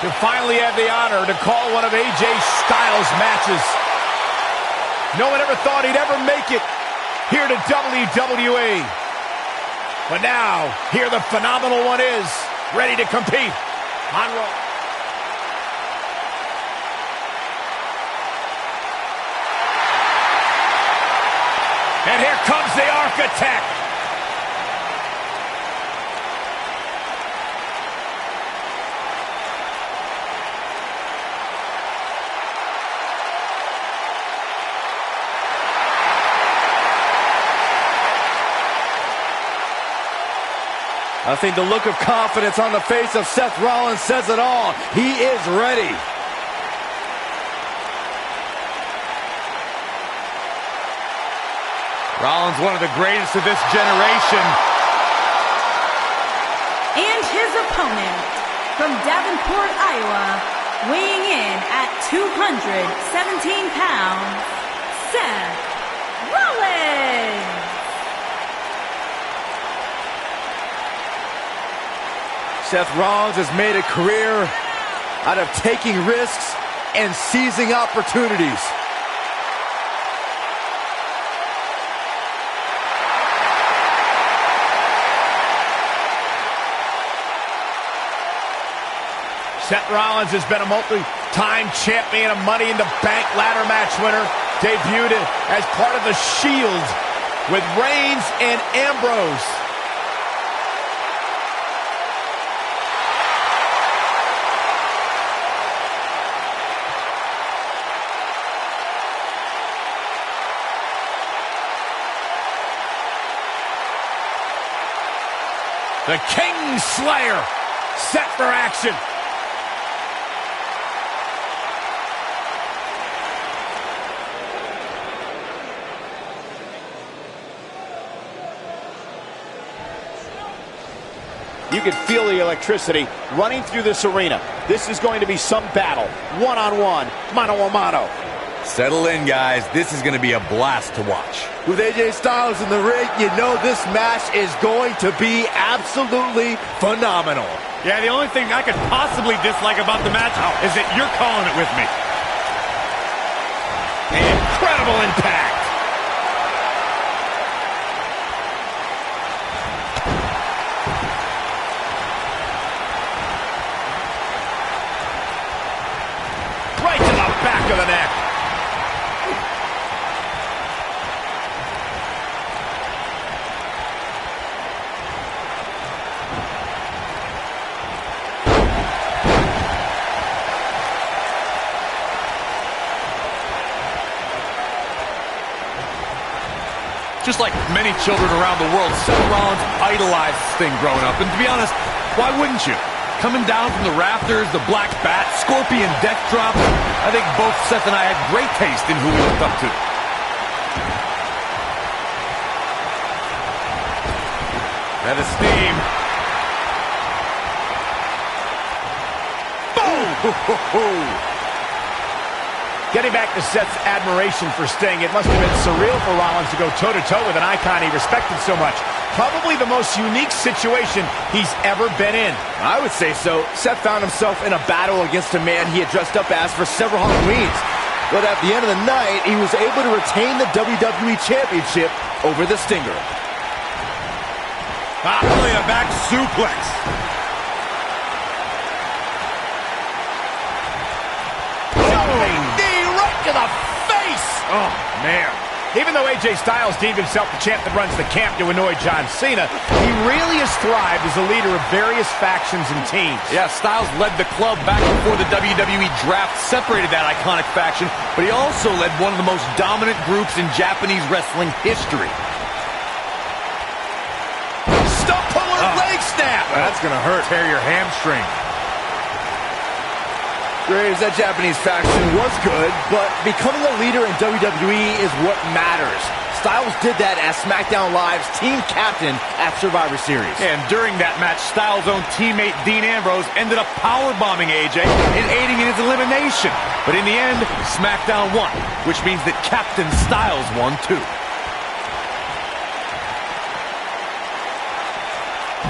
to finally have the honor to call one of AJ Styles' matches. No one ever thought he'd ever make it here to WWE. But now, here the phenomenal one is, ready to compete on Raw. And here comes the Architect. I think the look of confidence on the face of Seth Rollins says it all. He is ready. Rollins, one of the greatest of this generation. And his opponent, from Davenport, Iowa, weighing in at 217 pounds, Seth Rollins. Seth Rollins has made a career out of taking risks and seizing opportunities. Seth Rollins has been a multi-time champion, a Money in the Bank ladder match winner, debuted as part of the Shield with Reigns and Ambrose. The King Slayer set for action. You can feel the electricity running through this arena. This is going to be some battle. One-on-one, mano-a-mano. Settle in, guys. This is going to be a blast to watch. With AJ Styles in the ring, you know this match is going to be absolutely phenomenal. Yeah, the only thing I could possibly dislike about the match is that you're calling it with me. Incredible impact. Right to the back of the neck. Just like many children around the world, Seth Rollins idolized this thing growing up. And to be honest, why wouldn't you? Coming down from the rafters, the Black Bat, Scorpion Death Drop. I think both Seth and I had great taste in who we looked up to. That is steam. Boom! Getting back to Seth's admiration for Sting, it must have been surreal for Rollins to go toe-to-toe with an icon he respected so much. Probably the most unique situation he's ever been in. I would say so. Seth found himself in a battle against a man he had dressed up as for several Halloweens. But at the end of the night, he was able to retain the WWE Championship over the Stinger. Only a back suplex. To the face! Oh, man. Even though AJ Styles deemed himself the champ that runs the camp to annoy John Cena, he really has thrived as a leader of various factions and teams. Yeah, Styles led the club back before the WWE draft separated that iconic faction, but he also led one of the most dominant groups in Japanese wrestling history. Stump puller leg snap! That's gonna hurt. Tear your hamstring. Graves, that Japanese faction was good, but becoming a leader in WWE is what matters. Styles did that as SmackDown Live's team captain at Survivor Series. And during that match, Styles' own teammate Dean Ambrose ended up powerbombing AJ and aiding in his elimination. But in the end, SmackDown won, which means that Captain Styles won too.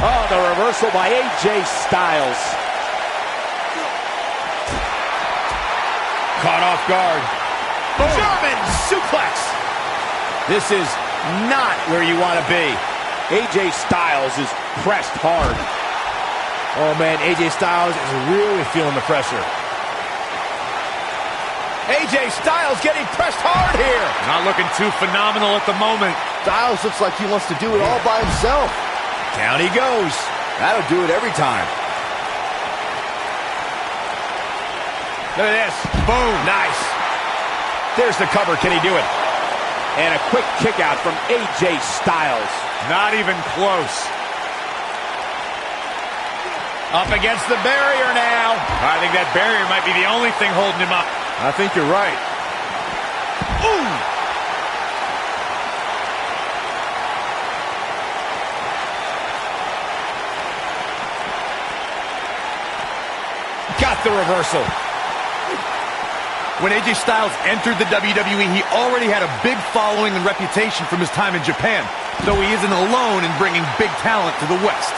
Oh, the reversal by AJ Styles. Caught off guard. Boom. German suplex. This is not where you want to be. AJ Styles is pressed hard. Oh man, AJ Styles is really feeling the pressure. AJ Styles getting pressed hard here. Not looking too phenomenal at the moment. Styles looks like he wants to do it all by himself. Down he goes. That'll do it every time. Look at this. Boom. Nice. There's the cover. Can he do it? And a quick kick out from AJ Styles. Not even close. Up against the barrier now. I think that barrier might be the only thing holding him up. I think you're right. Ooh. Got the reversal. When AJ Styles entered the WWE, he already had a big following and reputation from his time in Japan, though he isn't alone in bringing big talent to the West.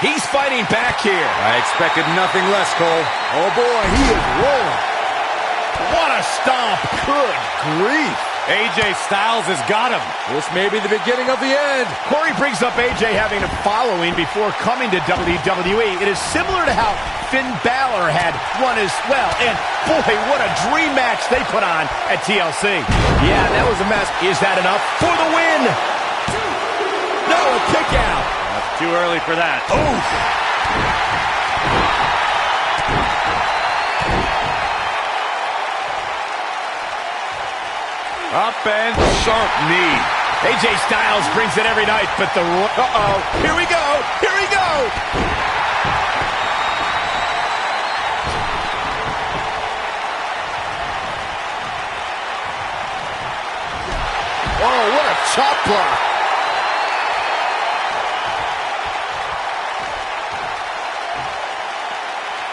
He's fighting back here. I expected nothing less, Cole. Oh boy, he is rolling. What a stomp. Good grief. AJ Styles has got him. This may be the beginning of the end. Corey brings up AJ having a following before coming to WWE. It is similar to how Finn Balor had one as well. And boy, what a dream match they put on at TLC. Yeah, that was a mess. Is that enough for the win? No, a kick out. That's too early for that. Oof. Up and sharp knee. AJ Styles brings it every night, but the... Uh-oh. Here we go. Here we go. Oh, what a chop block.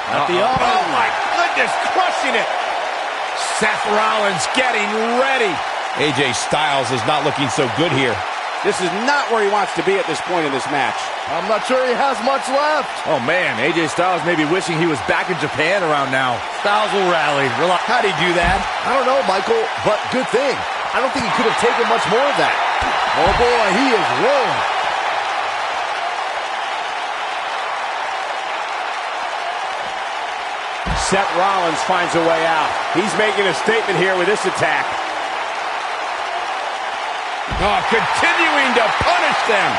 At the arm. Oh, my goodness. Crushing it. Seth Rollins getting ready. AJ Styles is not looking so good here. This is not where he wants to be at this point in this match. I'm not sure he has much left. Oh, man. AJ Styles may be wishing he was back in Japan around now. Styles will rally. How'd he do that? I don't know, Michael, but good thing. I don't think he could have taken much more of that. Oh, boy, he is rolling. Seth Rollins finds a way out. He's making a statement here with this attack. Oh, continuing to punish them.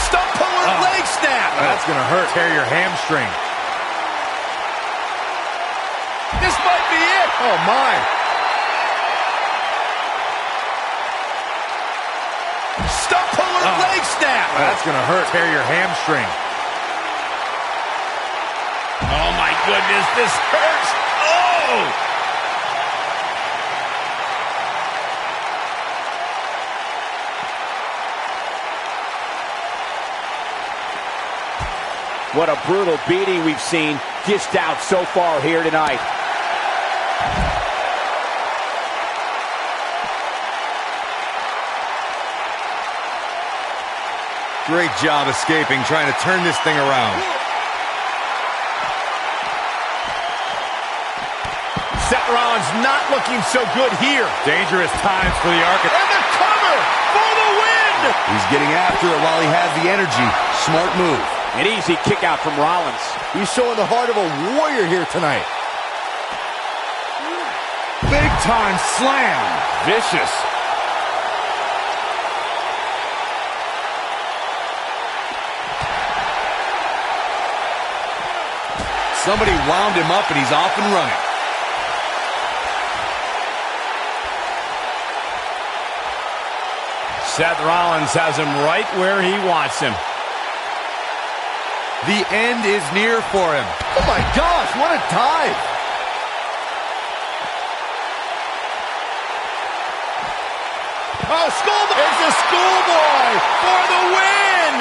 Stump puller leg snap. That's going to hurt. Tear your hamstring. This might be it. Oh, my. Stump puller leg snap. That's going to hurt. Tear your hamstring. Oh, my goodness. This hurts. Oh! What a brutal beating we've seen dished out so far here tonight. Great job escaping, trying to turn this thing around. Seth Rollins not looking so good here. Dangerous times for the Architect. And the cover for the win! He's getting after it while he has the energy. Smart move. An easy kick out from Rollins. He's showing the heart of a warrior here tonight. Big time slam. Vicious. Somebody wound him up and he's off and running. Seth Rollins has him right where he wants him. The end is near for him. Oh my gosh, what a dive! Oh, schoolboy! It's a schoolboy for the win!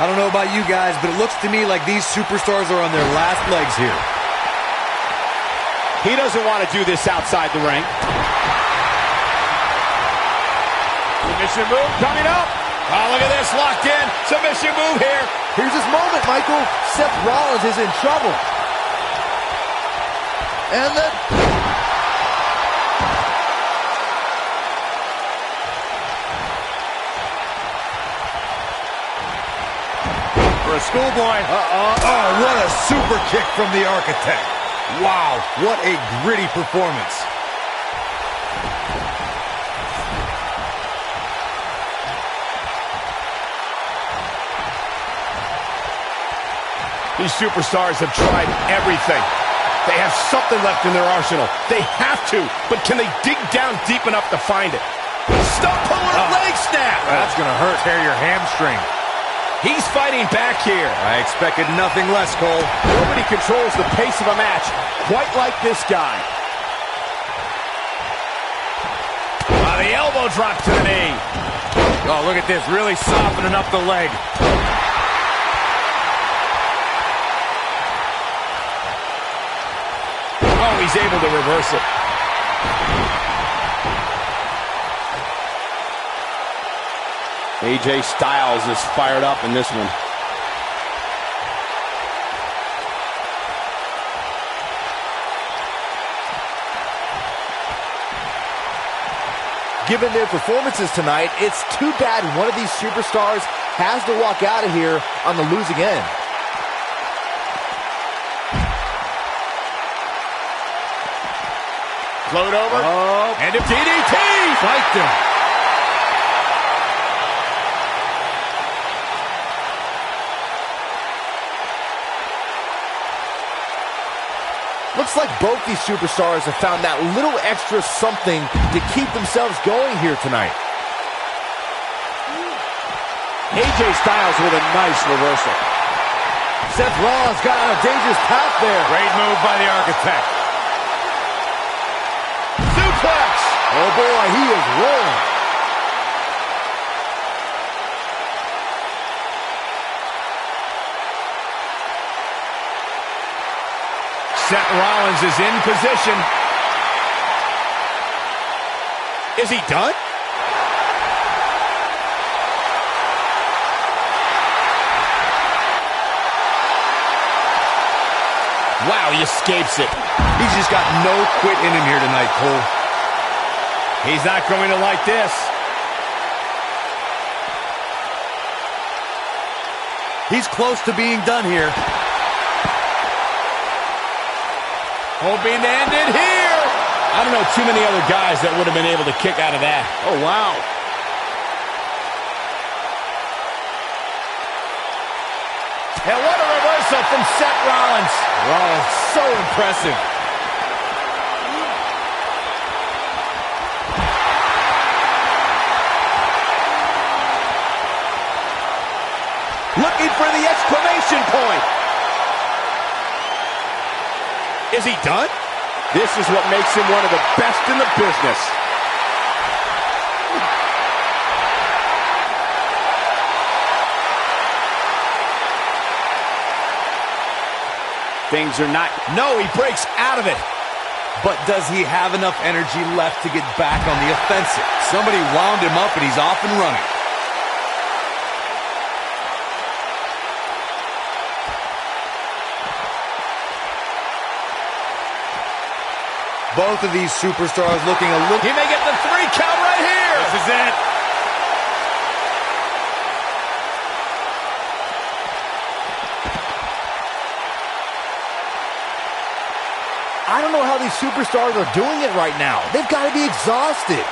I don't know about you guys, but it looks to me like these superstars are on their last legs here. He doesn't want to do this outside the ring. Submission move coming up. Oh, look at this, locked in. Submission move here. Here's his moment, Michael. Seth Rollins is in trouble. And then... For a schoolboy. Oh, what a super kick from the Architect. Wow, what a gritty performance. These superstars have tried everything. They have something left in their arsenal. They have to, but can they dig down deep enough to find it? Stop pulling a leg snap! That's gonna hurt. Tear your hamstring. He's fighting back here. I expected nothing less, Cole. Nobody controls the pace of a match quite like this guy. The elbow drop to the knee. Oh, look at this. Really softening up the leg. Oh, he's able to reverse it. AJ Styles is fired up in this one. Given their performances tonight, it's too bad one of these superstars has to walk out of here on the losing end. Float over. And a DDT! Spiked him. Looks like both these superstars have found that little extra something to keep themselves going here tonight. AJ Styles with a nice reversal. Seth Rollins got on a dangerous path there. Great move by the Architect. Suplex! Oh boy, he is rolling. Seth Rollins is in position. Is he done? Wow, he escapes it. He's just got no quit in him here tonight, Cole. He's not going to like this. He's close to being done here. Hoping to end it here. I don't know too many other guys that would have been able to kick out of that. Oh, wow. And what a reversal from Seth Rollins. Rollins, so impressive. Looking for the exclamation point. Is he done? This is what makes him one of the best in the business. Things are not... No, he breaks out of it. But does he have enough energy left to get back on the offensive? Somebody wound him up and he's off and running. Both of these superstars looking a little... He may get the 3 count right here. This is it. I don't know how these superstars are doing it right now. They've got to be exhausted.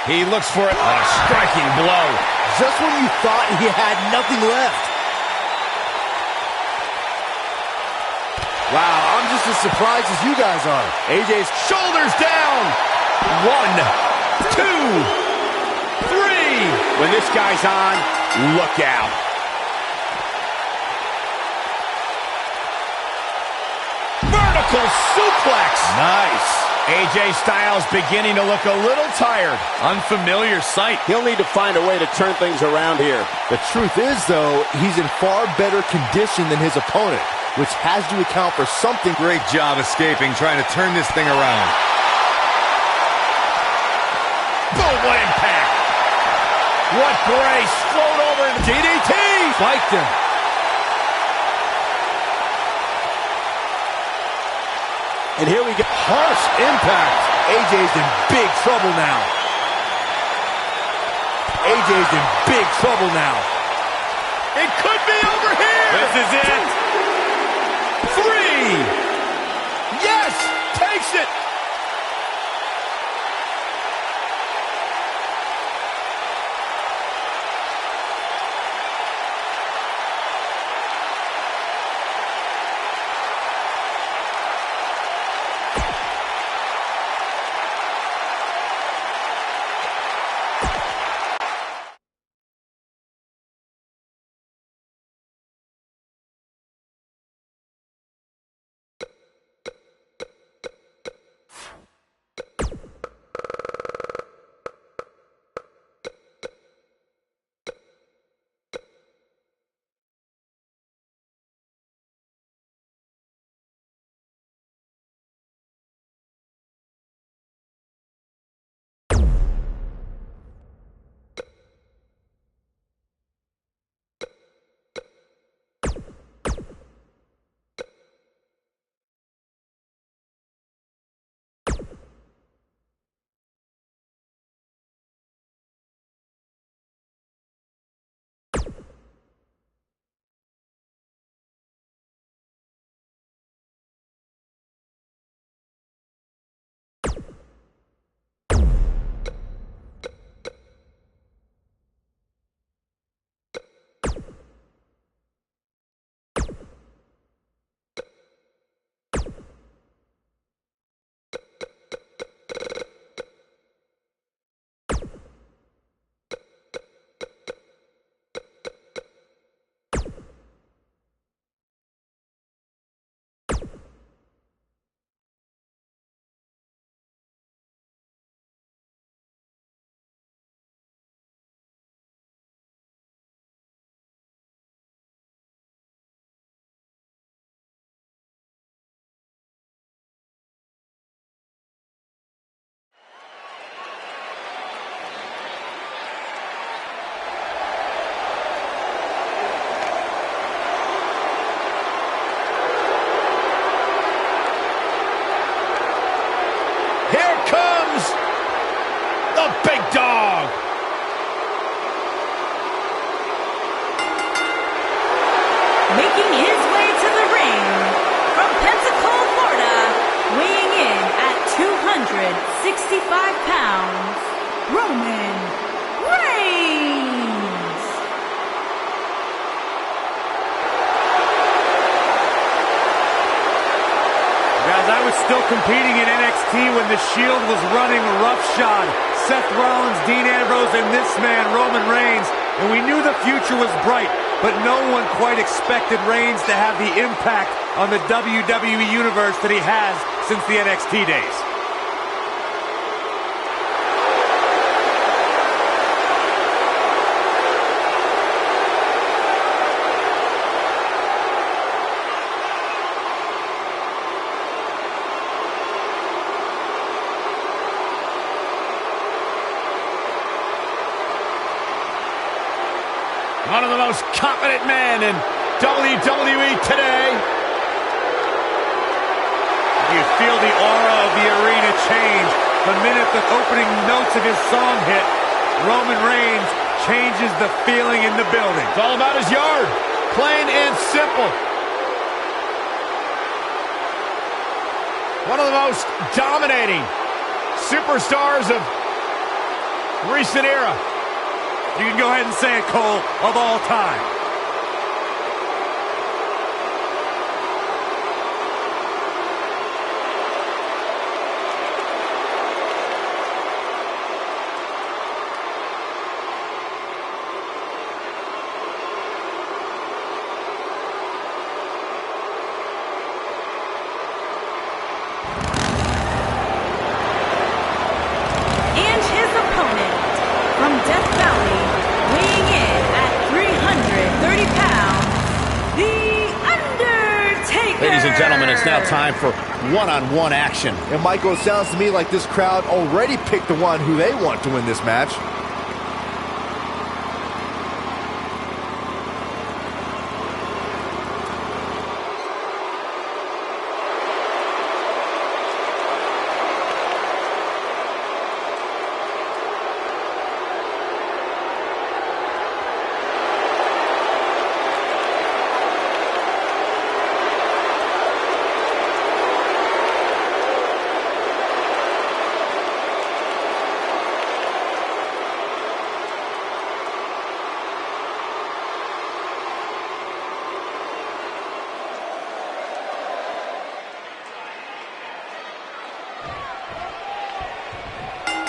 He looks for it. A striking blow. Just when you thought he had nothing left. Wow, I'm just as surprised as you guys are. AJ's shoulders down. 1, 2, 3. When this guy's on, look out. Vertical suplex. Nice. AJ Styles beginning to look a little tired. Unfamiliar sight. He'll need to find a way to turn things around here. The truth is, though, he's in far better condition than his opponent, which has to account for something. Great job escaping, trying to turn this thing around. Boom, what impact. What brace. Float over into DDT. Spiked him. And here we go. Harsh impact. AJ's in big trouble now. AJ's in big trouble now. It could be over here. This is it. 3. Yes, takes it. Big dog. Making his way to the ring from Pensacola, Florida, weighing in at 265 pounds, Roman Reigns. Guys, I was still competing in NXT when the Shield was running roughshod. Seth Rollins, Dean Ambrose, and this man, Roman Reigns. And we knew the future was bright, but no one quite expected Reigns to have the impact on the WWE Universe that he has since the NXT days. One of the most confident men in WWE today. You feel the aura of the arena change the minute the opening notes of his song hit. Roman Reigns changes the feeling in the building. It's all about his yard. Plain and simple. One of the most dominating superstars of recent era. You can go ahead and say it, Cole, of all time. Death Valley, weighing in at 330 pounds, The Undertaker! Ladies and gentlemen, it's now time for one-on-one action. And Michael, it sounds to me like this crowd already picked the one who they want to win this match.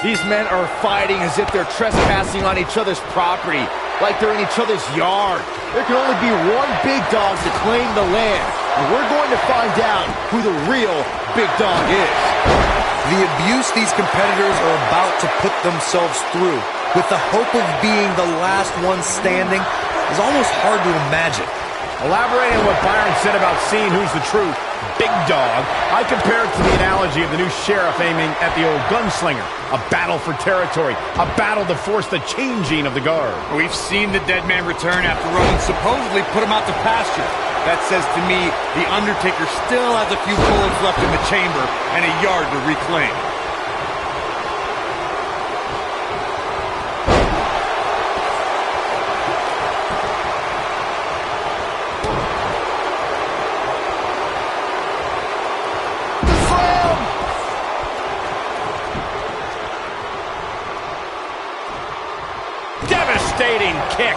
These men are fighting as if they're trespassing on each other's property, like they're in each other's yard. There can only be one big dog to claim the land, and we're going to find out who the real big dog is. The abuse these competitors are about to put themselves through, with the hope of being the last one standing, is almost hard to imagine. Elaborating on what Byron said about seeing who's the true big dog, I compare it to the analogy of the new sheriff aiming at the old gunslinger. A battle for territory, a battle to force the changing of the guard. We've seen the dead man return after Roman supposedly put him out to pasture. That says to me, The Undertaker still has a few bullets left in the chamber and a yard to reclaim. Devastating kick.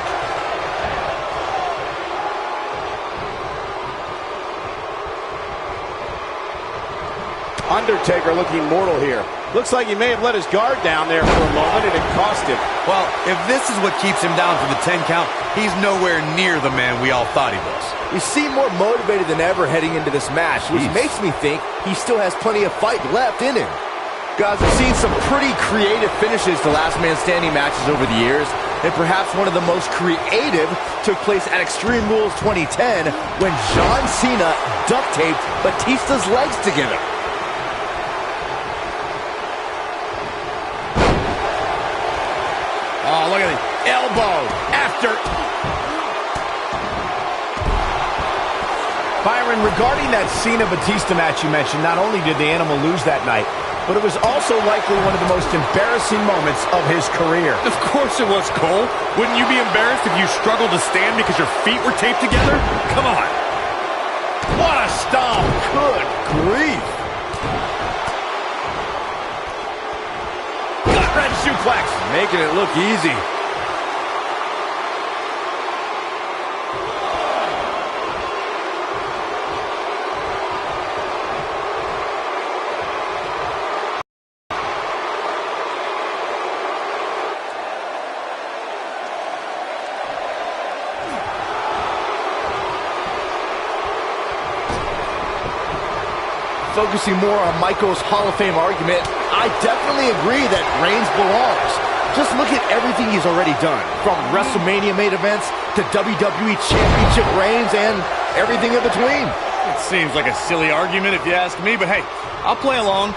Undertaker looking mortal here. Looks like he may have let his guard down there for a moment, and it cost him. Well, if this is what keeps him down for the 10 count, he's nowhere near the man we all thought he was. He seemed more motivated than ever heading into this match, which makes me think he still has plenty of fight left in him. Guys, I've seen some pretty creative finishes to last man standing matches over the years, and perhaps one of the most creative took place at Extreme Rules 2010 when John Cena duct taped Batista's legs together. Oh, look at the elbow after. Byron, regarding that Cena-Batista match you mentioned, not only did the Animal lose that night, but it was also likely one of the most embarrassing moments of his career. Of course it was, Cole. Wouldn't you be embarrassed if you struggled to stand because your feet were taped together? Come on. What a stomp. Good grief. Gut-wrench suplex. Making it look easy. Focusing more on Michael's Hall of Fame argument, I definitely agree that Reigns belongs. Just look at everything he's already done, from WrestleMania main events to WWE Championship reigns and everything in between. It seems like a silly argument if you ask me, but hey, I'll play along.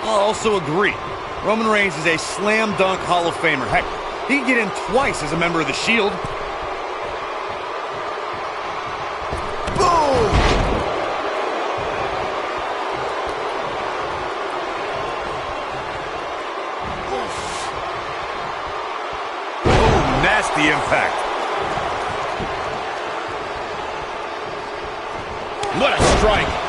I'll also agree. Roman Reigns is a slam dunk Hall of Famer. Heck, he can get in twice as a member of the Shield. Boom! Nasty impact. What a strike.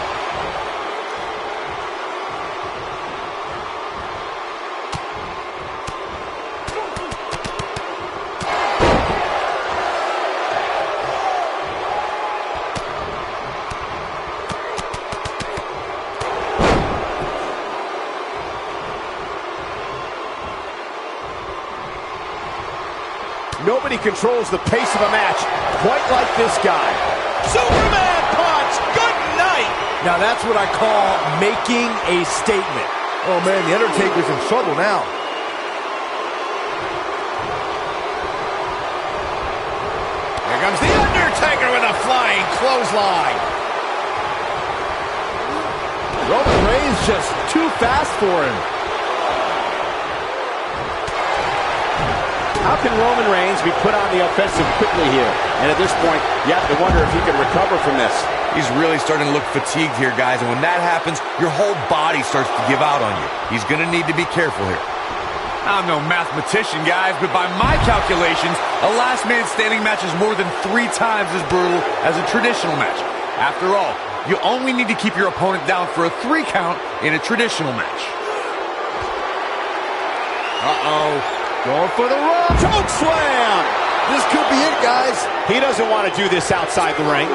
Nobody controls the pace of a match quite like this guy. Superman punch! Good night! Now that's what I call making a statement. Oh man, The Undertaker's in trouble now. Here comes The Undertaker with a flying clothesline. Roman Reigns just too fast for him. How can Roman Reigns be put on the offensive quickly here? And at this point, you have to wonder if he can recover from this. He's really starting to look fatigued here, guys, and when that happens, your whole body starts to give out on you. He's going to need to be careful here. I'm no mathematician, guys, but by my calculations, a last man standing match is more than 3 times as brutal as a traditional match. After all, you only need to keep your opponent down for a 3 count in a traditional match. Going for the run. Choke slam. This could be it, guys. He doesn't want to do this outside the ring.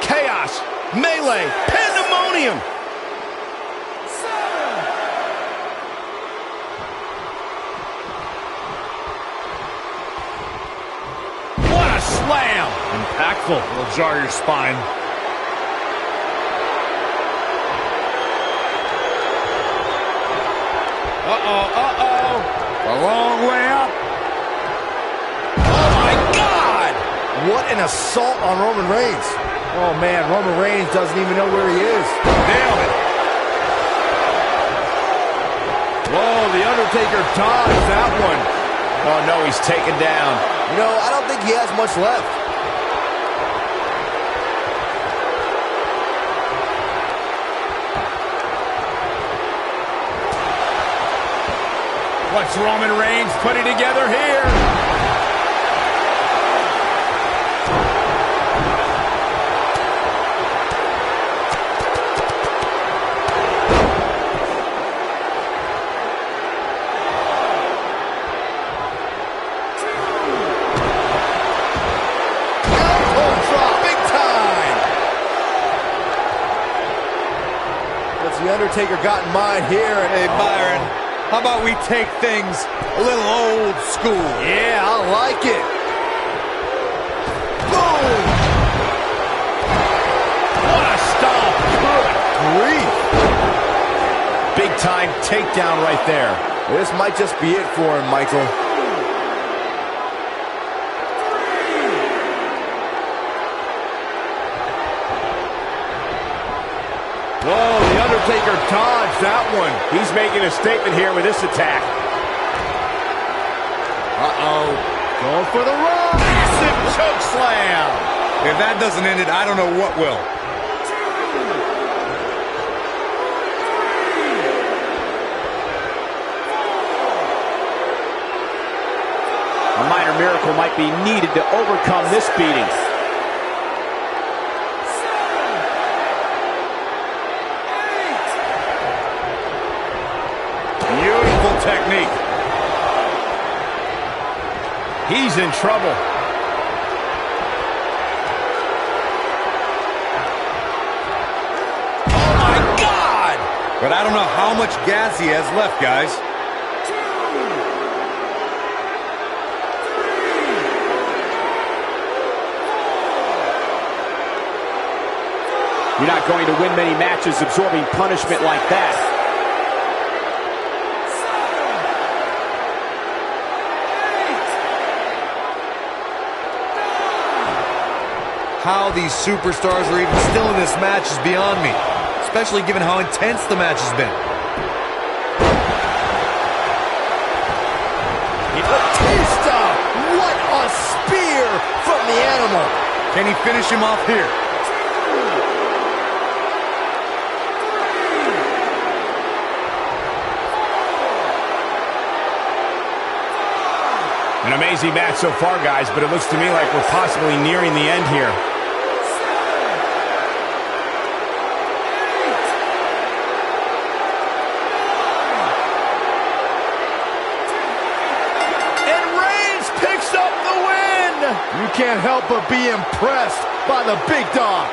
Chaos, melee, pandemonium. What a slam. Impactful. It'll jar your spine. A long way up. Oh, my God. What an assault on Roman Reigns. Oh, man, Roman Reigns doesn't even know where he is. Nailed it. Whoa, The Undertaker dodged that one. Oh, no, he's taken down. You know, I don't think he has much left. What's Roman Reigns putting together here? The Undertaker got in mind here. Hey, Byron, how about we take things a little old school? Yeah, I like it. Boom! What a stomp. Good grief. Big time takedown right there. This might just be it for him, Michael. Whoa, The Undertaker dodged that one. He's making a statement here with this attack. Going for the run. Massive choke slam. If that doesn't end it, I don't know what will. A minor miracle might be needed to overcome this beating. Beautiful technique. He's in trouble. Oh, my God! But I don't know how much gas he has left, guys. You're not going to win many matches absorbing punishment like that. How these superstars are even still in this match is beyond me, especially given how intense the match has been. Batista! What a spear from the animal! Can he finish him off here? An amazing match so far, guys, but it looks to me like we're possibly nearing the end here. And Reigns picks up the win! You can't help but be impressed by the big dog.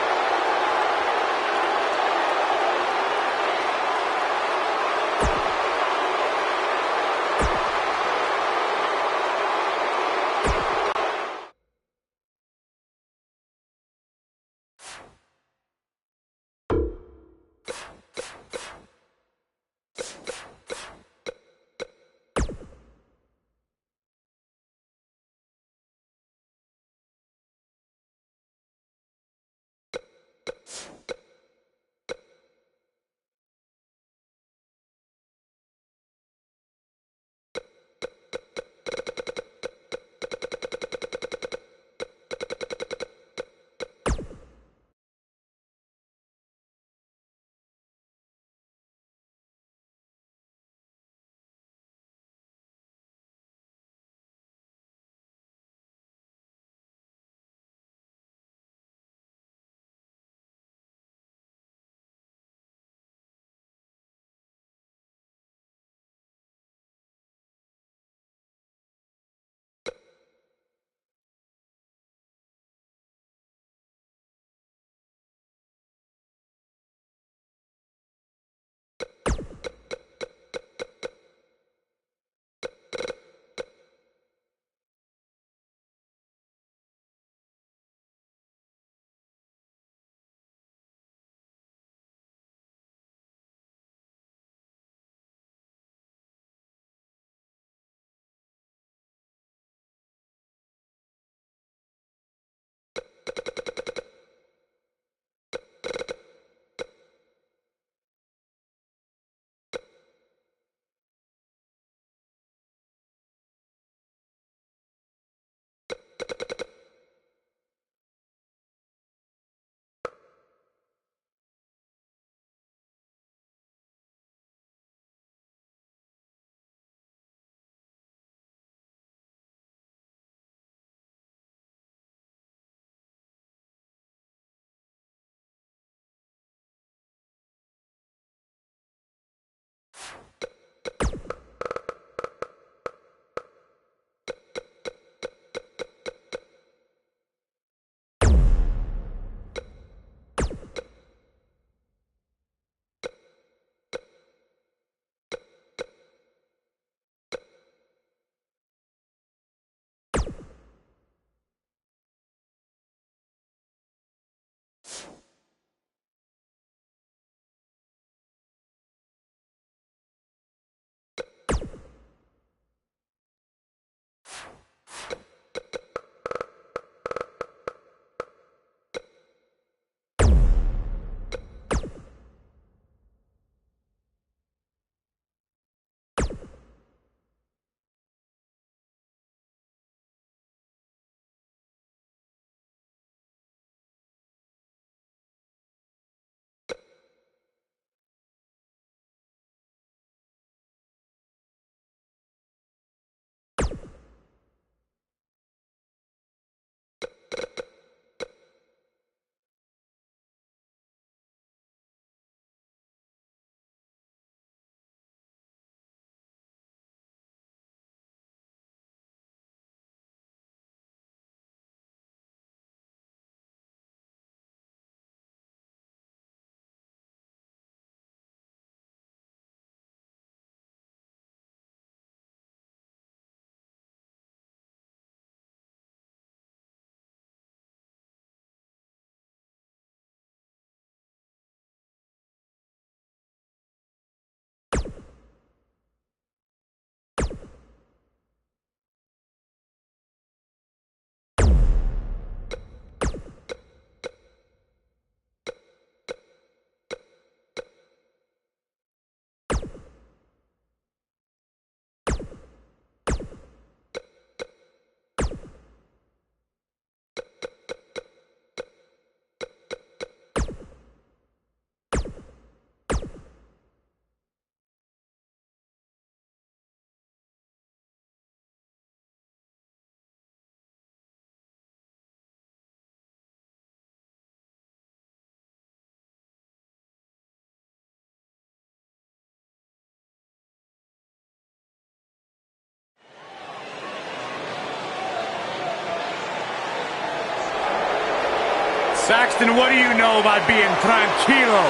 Saxton, what do you know about being tranquilo?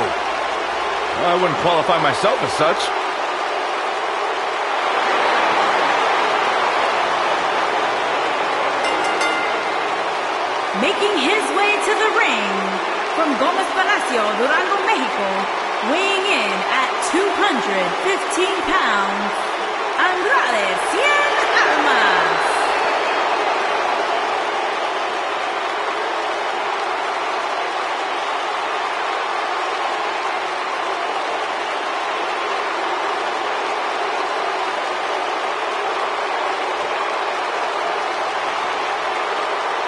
Well, I wouldn't qualify myself as such. Making his way to the ring from Gómez Palacio, Durango, Mexico, weighing in at 215 pounds, Andrade Cien Almas.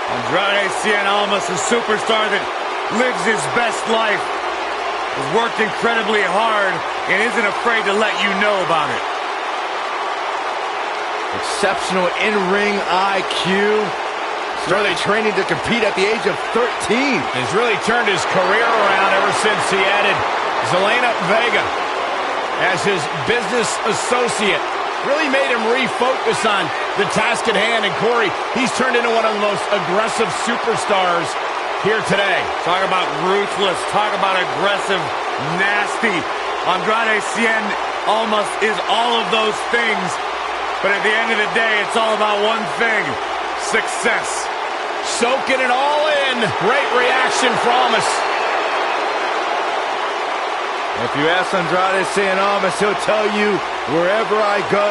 Andrade Cien Almas, a superstar that lives his best life, has worked incredibly hard and isn't afraid to let you know about it. Exceptional in-ring IQ. Started training to compete at the age of 13. He's really turned his career around ever since he added Zelina Vega as his business associate. Really made him refocus on the task at hand. And Corey, he's turned into one of the most aggressive superstars here today. Talk about ruthless, talk about aggressive, nasty. Andrade Cien Almas is all of those things. But at the end of the day, it's all about one thing: success. Soaking it all in. Great reaction from Almas. If you ask Andrade Cien Almas, he'll tell you, wherever I go,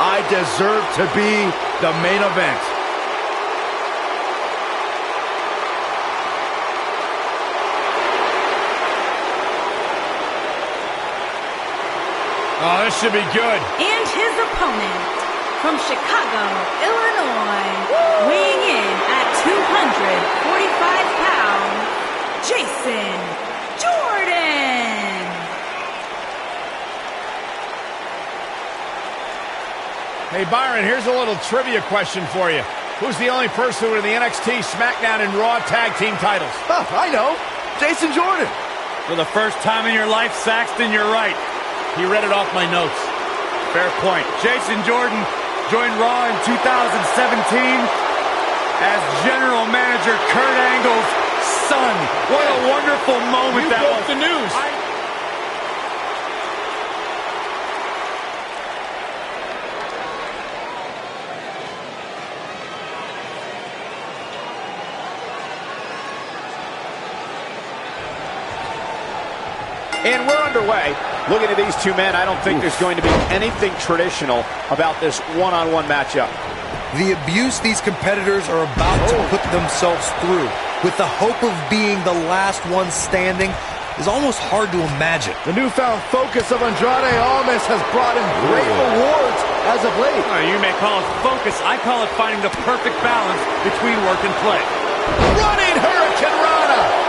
I deserve to be the main event. Oh, this should be good. And his opponent, from Chicago, Illinois, weighing in at 245 pounds, Jason Jordan. Hey, Byron, here's a little trivia question for you. Who's the only person with the NXT, SmackDown, and Raw tag team titles? Oh, I know. Jason Jordan. For the first time in your life, Saxton, you're right. He read it off my notes. Fair point. Jason Jordan joined Raw in 2017 as General Manager Kurt Angle's son. What a wonderful moment that was. The news. And we're underway. Looking at these two men, I don't think there's going to be anything traditional about this one-on-one matchup. The abuse these competitors are about to put themselves through with the hope of being the last one standing is almost hard to imagine. The newfound focus of Andrade Almas has brought him great rewards as of late. You may call it focus. I call it finding the perfect balance between work and play. Running Hurricane Rana.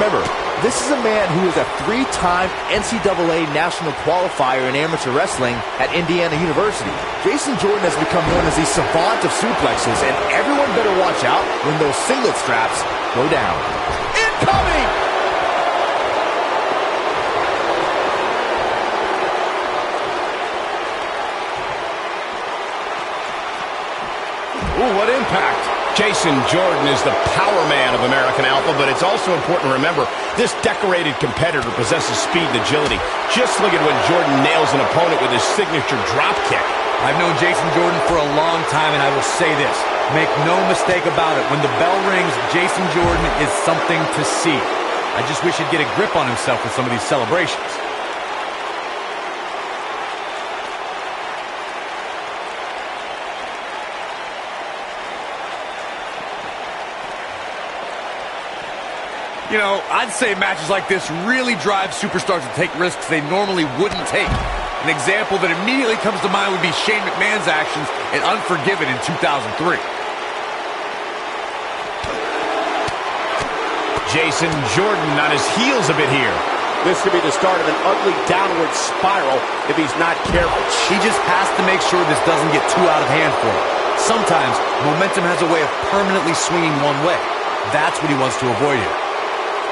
Remember, this is a man who is a three-time NCAA national qualifier in amateur wrestling at Indiana University. Jason Jordan has become known as the savant of suplexes, and everyone better watch out when those singlet straps go down. Incoming! Ooh, what impact. Jason Jordan is the power man of American Alpha, but it's also important to remember this decorated competitor possesses speed and agility. Just look at when Jordan nails an opponent with his signature drop kick. I've known Jason Jordan for a long time, and I will say this. Make no mistake about it. When the bell rings, Jason Jordan is something to see. I just wish he'd get a grip on himself with some of these celebrations. You know, I'd say matches like this really drive superstars to take risks they normally wouldn't take. An example that immediately comes to mind would be Shane McMahon's actions in Unforgiven in 2003. Jason Jordan on his heels a bit here. This could be the start of an ugly downward spiral if he's not careful. He just has to make sure this doesn't get too out of hand for him. Sometimes, momentum has a way of permanently swinging one way. That's what he wants to avoid here.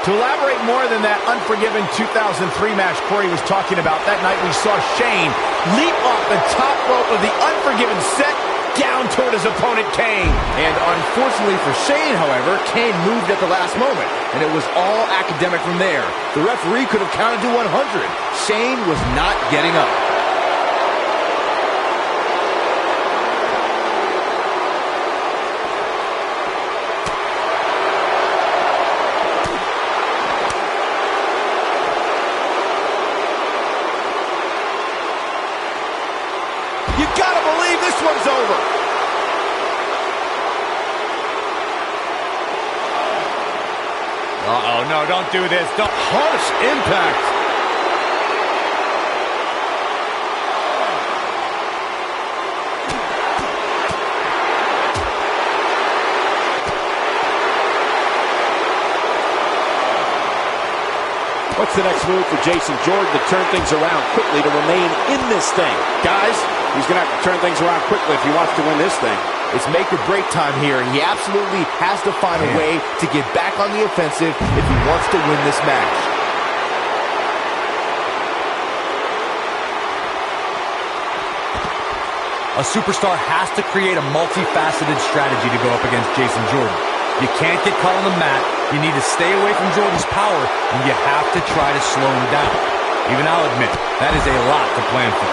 To elaborate more than that Unforgiven 2003 match Corey was talking about, that night we saw Shane leap off the top rope of the Unforgiven set down toward his opponent Kane. And unfortunately for Shane, however, Kane moved at the last moment, and it was all academic from there. The referee could have counted to 100. Shane was not getting up. You gotta believe this one's over. Uh-oh, no, don't do this. Don't. Harsh impact. What's the next move for Jason Jordan to turn things around quickly to remain in this thing? Guys, he's going to have to turn things around quickly if he wants to win this thing. It's make or break time here, and he absolutely has to find a way to get back on the offensive if he wants to win this match. A superstar has to create a multifaceted strategy to go up against Jason Jordan. You can't get caught on the mat, you need to stay away from Jordan's power, and you have to try to slow him down. Even I'll admit, that is a lot to plan for.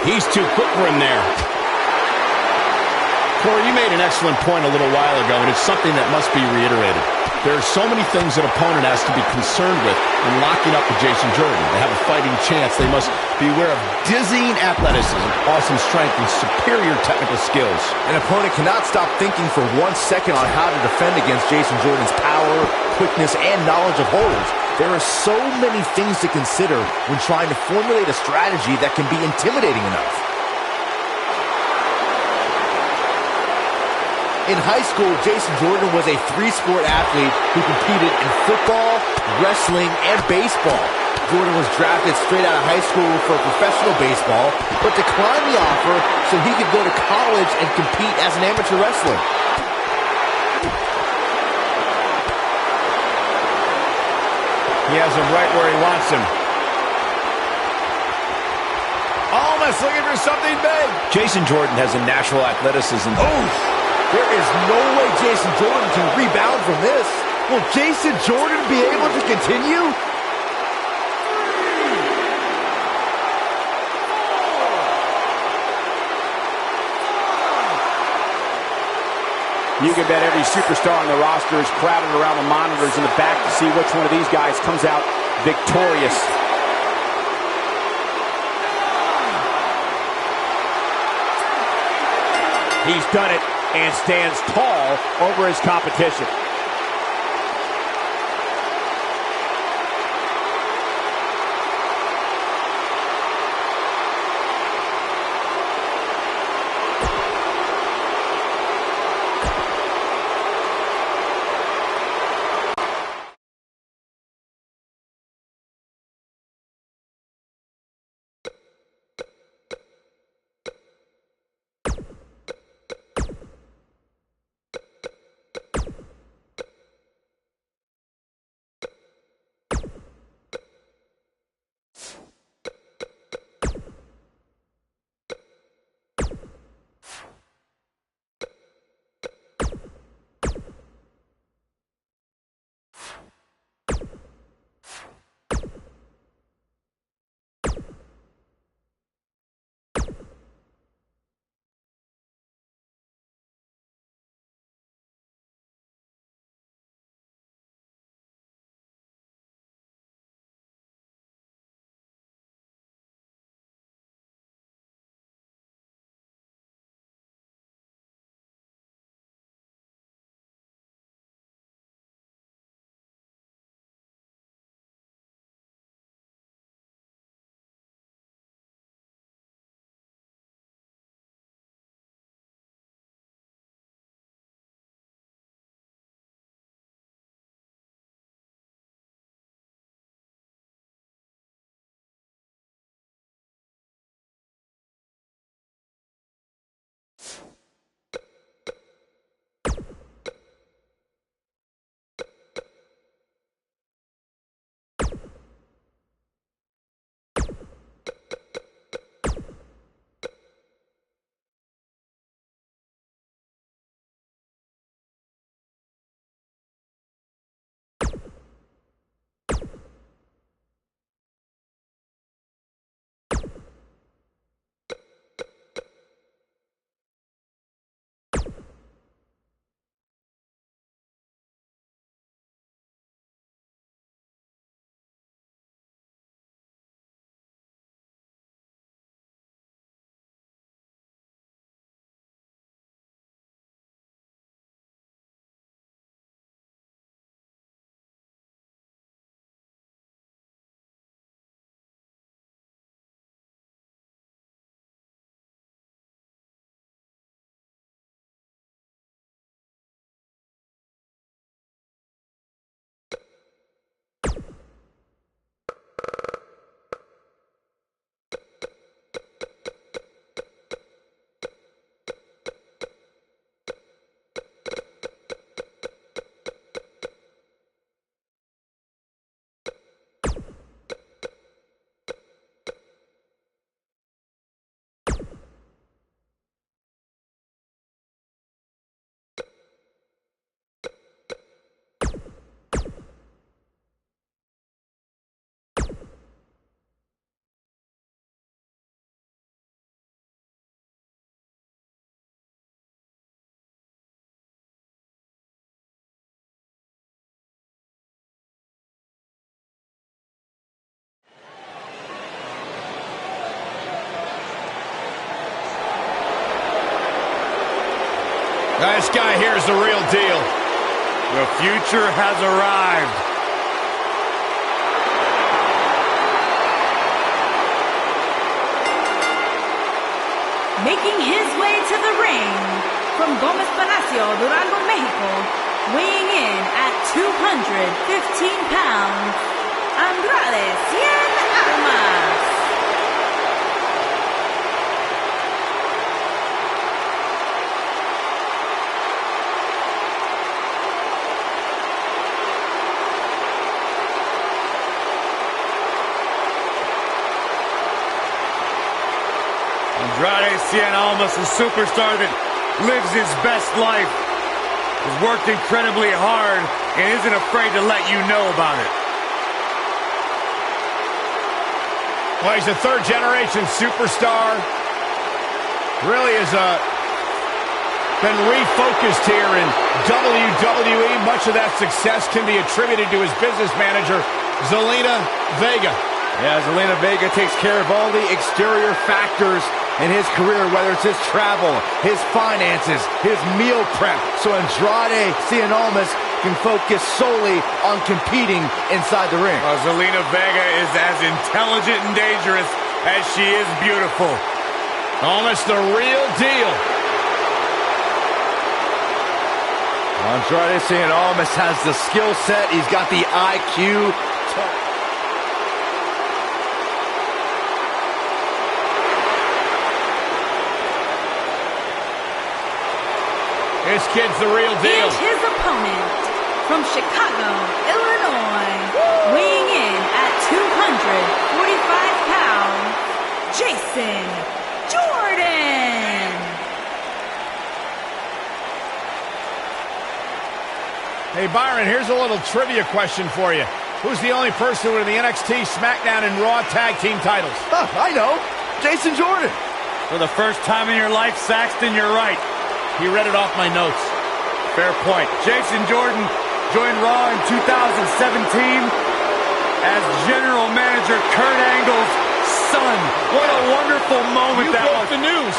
He's too quick for him there. Corey, you made an excellent point a little while ago, and it's something that must be reiterated. There are so many things an opponent has to be concerned with in locking up with Jason Jordan. They have a fighting chance. They must be aware of dizzying athleticism, awesome strength, and superior technical skills. An opponent cannot stop thinking for 1 second on how to defend against Jason Jordan's power, quickness, and knowledge of holds. There are so many things to consider when trying to formulate a strategy that can be intimidating enough. In high school, Jason Jordan was a 3-sport athlete who competed in football, wrestling, and baseball. Jordan was drafted straight out of high school for professional baseball, but declined the offer so he could go to college and compete as an amateur wrestler. He has him right where he wants him. Almost looking for something big. Jason Jordan has a natural athleticism. Oh! There is no way Jason Jordan can rebound from this. Will Jason Jordan be able to continue? You can bet every superstar on the roster is crowded around the monitors in the back to see which one of these guys comes out victorious. He's done it and stands tall over his competition. This guy here is the real deal. The future has arrived. Making his way to the ring from Gómez Palacio, Durango, Mexico, weighing in at 215 pounds, Andrade Cien Almas. Andrade Cien Almas, a superstar that lives his best life, has worked incredibly hard and isn't afraid to let you know about it. Well, he's a third-generation superstar. Really has been refocused here in WWE. Much of that success can be attributed to his business manager, Zelina Vega. Yeah, Zelina Vega takes care of all the exterior factors in his career, whether it's his travel, his finances, his meal prep, so Andrade Cien Almas can focus solely on competing inside the ring. Zelina Vega is as intelligent and dangerous as she is beautiful. Almost the real deal. Andrade Cien Almas has the skill set. He's got the IQ. This kid's the real deal. And his opponent from Chicago, Illinois, weighing in at 245 pounds, Jason Jordan. Hey, Byron, here's a little trivia question for you. Who's the only person with the NXT, SmackDown, and Raw tag team titles? Oh, I know. Jason Jordan. For the first time in your life, Saxton, you're right. He read it off my notes. Fair point. Jason Jordan joined Raw in 2017 as General Manager Kurt Angle's son. What a wonderful moment that was. You broke the news.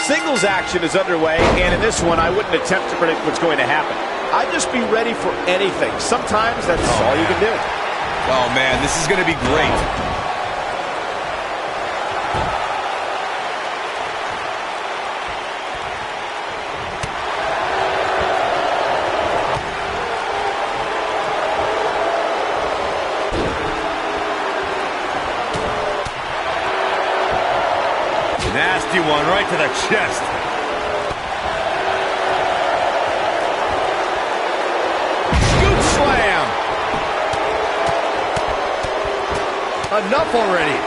Singles action is underway, and in this one, I wouldn't attempt to predict what's going to happen. I'd just be ready for anything. Sometimes that's all you can do. Oh, man, this is going to be great. Nasty one right to the chest. Scoop slam. Enough already.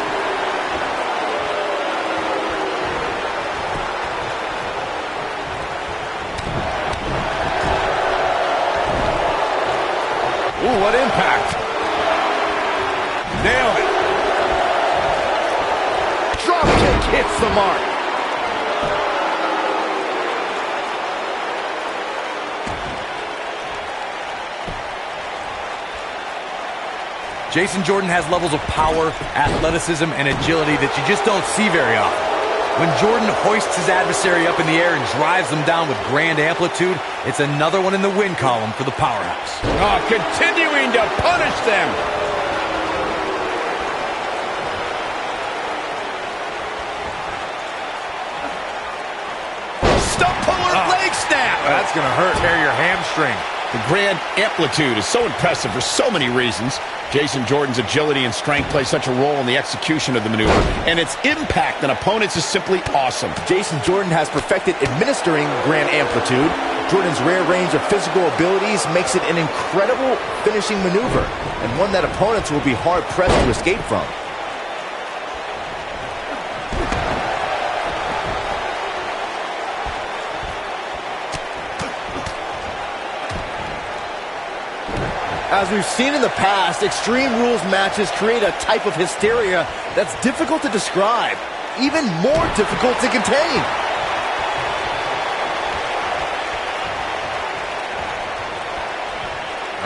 Ooh, what impact. Nailed it. Drop kick hits the mark. Jason Jordan has levels of power, athleticism, and agility that you just don't see very often. When Jordan hoists his adversary up in the air and drives them down with grand amplitude, it's another one in the win column for the powerhouse. Oh, continuing to punish them. Stump puller leg snap. That's going to hurt. Tear your hamstring. The grand amplitude is so impressive for so many reasons. Jason Jordan's agility and strength play such a role in the execution of the maneuver, and its impact on opponents is simply awesome. Jason Jordan has perfected administering grand amplitude. Jordan's rare range of physical abilities makes it an incredible finishing maneuver, and one that opponents will be hard-pressed to escape from. As we've seen in the past, Extreme Rules matches create a type of hysteria that's difficult to describe, even more difficult to contain.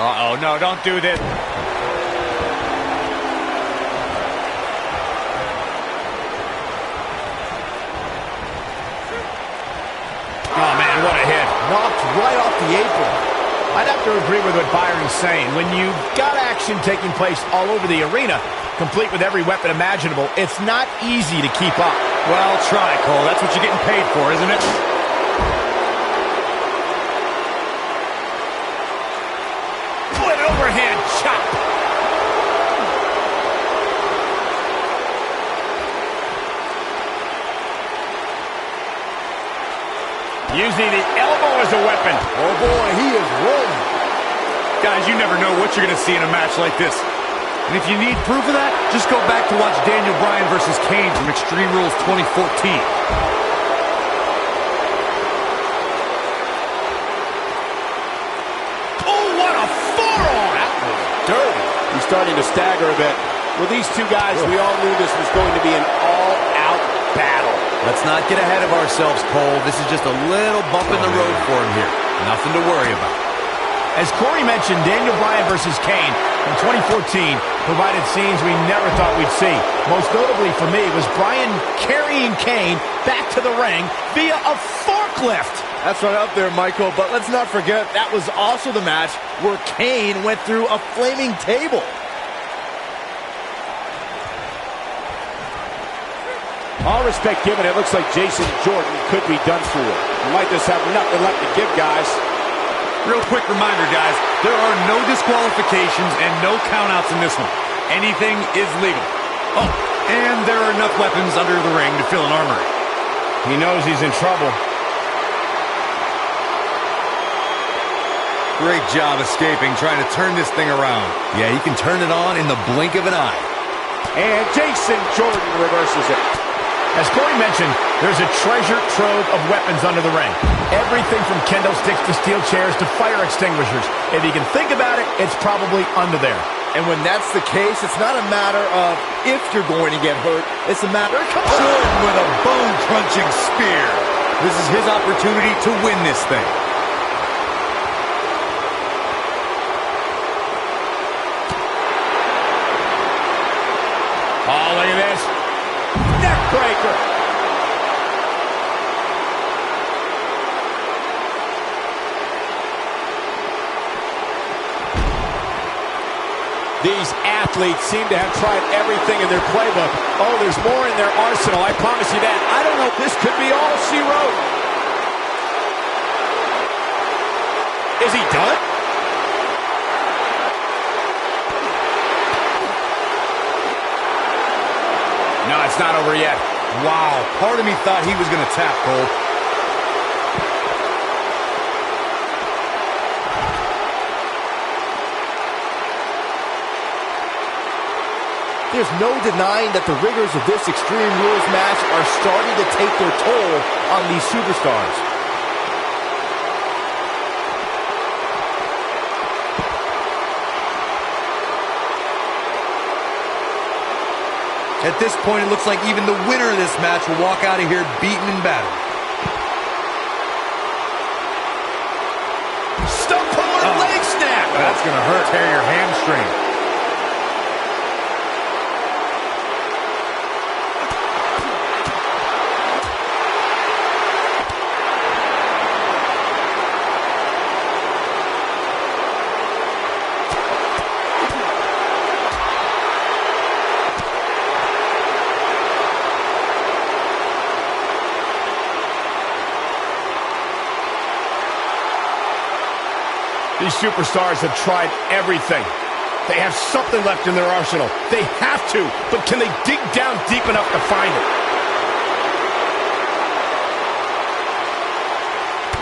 Uh-oh, no, don't do this. Oh, man, what a hit. Knocked right off the apron. I'd have to agree with what Byron's saying. When you've got action taking place all over the arena, complete with every weapon imaginable, it's not easy to keep up. Well, try, Cole. That's what you're getting paid for, isn't it? Oh, an overhand chop. Using the elbow as a weapon. Oh, boy, he is rolling. Guys, you never know what you're going to see in a match like this. And if you need proof of that, just go back to watch Daniel Bryan versus Kane from Extreme Rules 2014. Oh, what a forearm! That was dirty. He's starting to stagger a bit. With these two guys, we all knew this was going to be an all-out battle. Let's not get ahead of ourselves, Cole. This is just a little bump in the road for him here. Nothing to worry about. As Corey mentioned, Daniel Bryan versus Kane in 2014 provided scenes we never thought we'd see. Most notably for me was Bryan carrying Kane back to the ring via a forklift. That's right up there, Michael, but let's not forget that was also the match where Kane went through a flaming table. All respect given, it looks like Jason Jordan could be done for. He might just have nothing left to give, guys. Real quick reminder, guys, there are no disqualifications and no countouts in this one. Anything is legal. Oh, and there are enough weapons under the ring to fill an armory. He knows he's in trouble. Great job escaping, trying to turn this thing around. Yeah, he can turn it on in the blink of an eye. And Jason Jordan reverses it. As Corey mentioned, there's a treasure trove of weapons under the ring. Everything from kendo sticks to steel chairs to fire extinguishers. If you can think about it, it's probably under there. And when that's the case, it's not a matter of if you're going to get hurt. It's a matter of Jordan with a bone-crunching spear. This is his opportunity to win this thing. Oh, look at this. Neck breaker. These athletes seem to have tried everything in their playbook. Oh, there's more in their arsenal, I promise you that. I don't know, this could be all she wrote. Is he done? No, it's not over yet. Wow, part of me thought he was going to tap, Cole. There's no denying that the rigors of this Extreme Rules match are starting to take their toll on these superstars. At this point, it looks like even the winner of this match will walk out of here beaten and battered. Stump puller leg snap. That's going to hurt. Tear your hamstring. These superstars have tried everything. They have something left in their arsenal. They have to, but can they dig down deep enough to find it?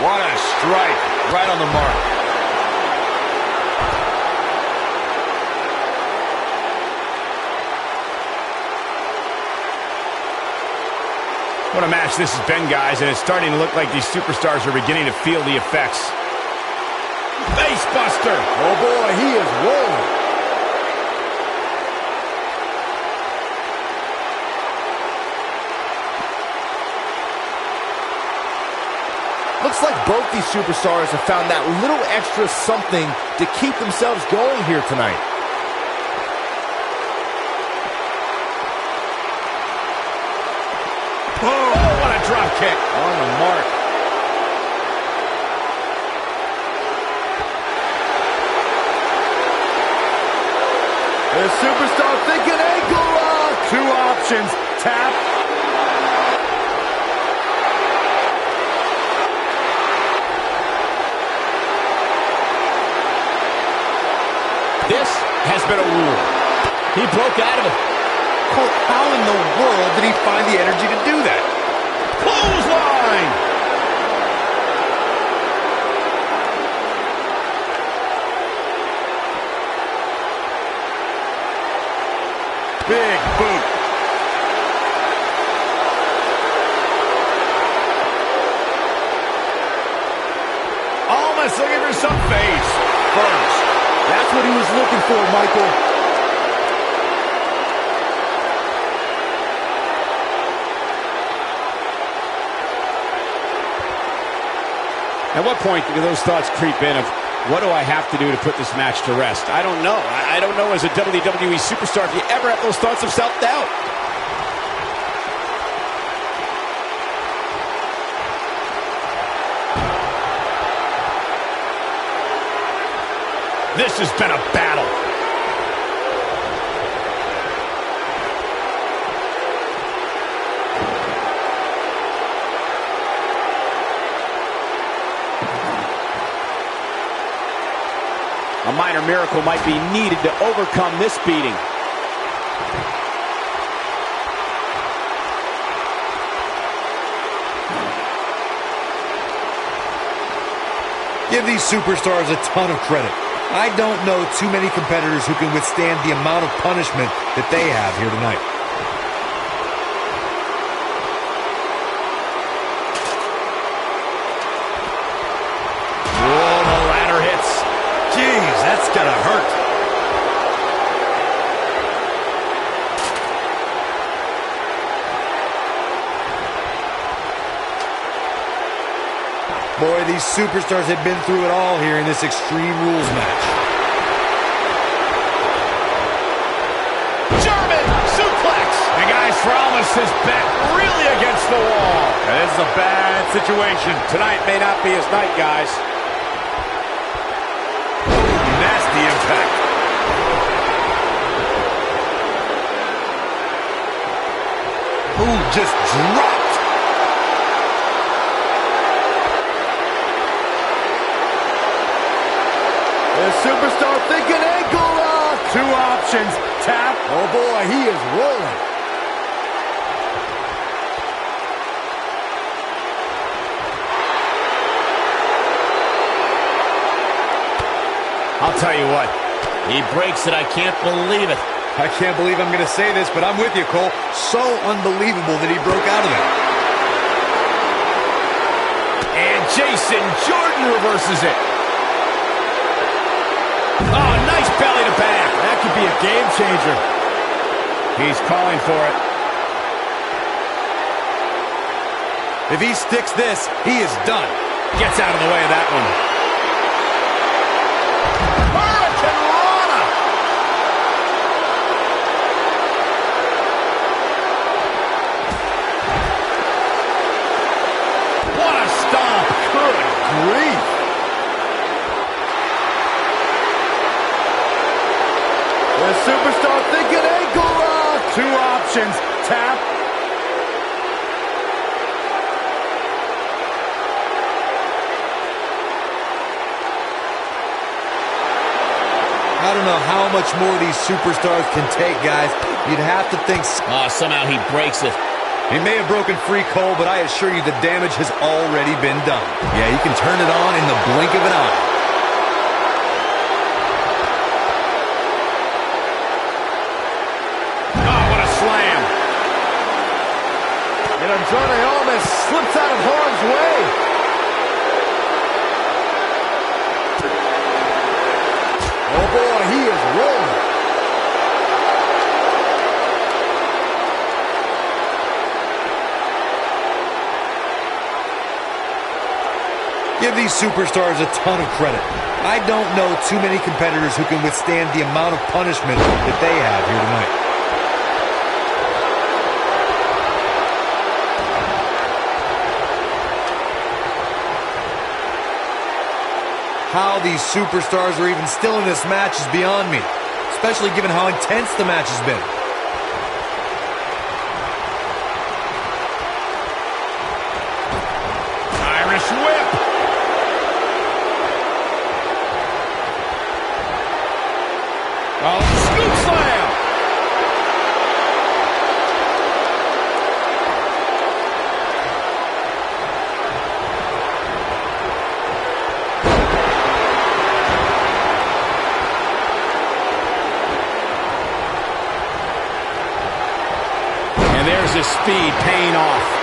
What a strike. Right on the mark. What a match this has been, guys, and it's starting to look like these superstars are beginning to feel the effects. Face buster. Oh boy, he is rolling. Looks like both these superstars have found that little extra something to keep themselves going here tonight. Oh, what a drop kick. On the mark. The superstar thinking ankle lock. Two options. Tap. This has been a rule. He broke out of it. Cole, how in the world did he find the energy to do that? Clothesline. Big boot. Almost looking for some face first. That's what he was looking for, Michael. At what point do those thoughts creep in of, what do I have to do to put this match to rest? I don't know. I don't know as a WWE superstar if you ever have those thoughts of self-doubt. This has been a battle. A minor miracle might be needed to overcome this beating. Give these superstars a ton of credit. I don't know too many competitors who can withstand the amount of punishment that they have here tonight. Whoa, the ladder hits. Jeez, that's gonna hurt. Boy, these superstars have been through it all here in this Extreme Rules match. German suplex. The guy's Fralmas is back really against the wall. This is a bad situation. Tonight may not be his night, guys. Nasty impact. Ooh, just dropped. The superstar thinking ankle lock. Two options. Tap. Oh boy, he is rolling. I'll tell you what. He breaks it. I can't believe it. I can't believe I'm going to say this, but I'm with you, Cole. So unbelievable that he broke out of that. And Jason Jordan reverses it. Oh, nice belly to back. That could be a game changer. He's calling for it. If he sticks this, he is done. Gets out of the way of that one. Hurricane Rana. What a stomp. Good grief. The superstar thinking ankle lock. Two options. Tap. I don't know how much more these superstars can take, guys. You'd have to think... Somehow he breaks it. He may have broken free, Cole, but I assure you the damage has already been done. Yeah, he can turn it on in the blink of an eye. Slam. And Andrade almost slips out of harm's way. Oh boy, he is rolling. Give these superstars a ton of credit. I don't know too many competitors who can withstand the amount of punishment that they have here tonight. How these superstars are even still in this match is beyond me, especially given how intense the match has been. Irish whip. Oh, scoop slam. And there's his speed paying off.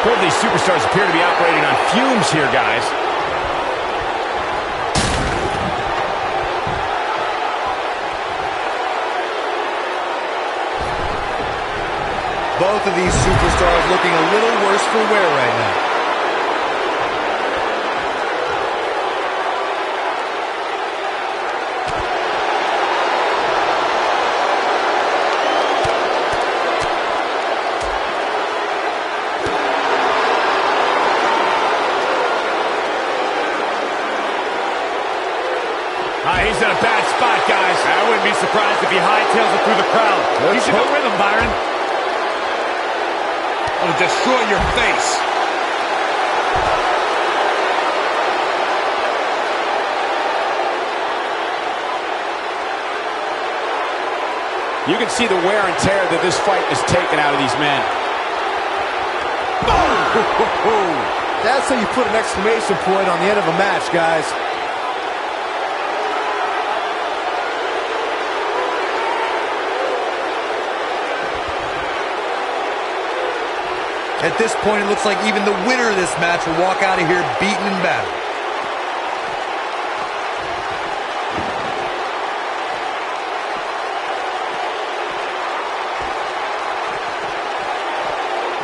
Both of these superstars appear to be operating on fumes here, guys. Both of these superstars looking a little worse for wear right now. He's in a bad spot, guys. I wouldn't be surprised if he hightails it through the crowd. He's in the rhythm, Byron. It'll destroy your face. You can see the wear and tear that this fight has taken out of these men. That's how you put an exclamation point on the end of a match, guys. At this point, it looks like even the winner of this match will walk out of here beaten and battered.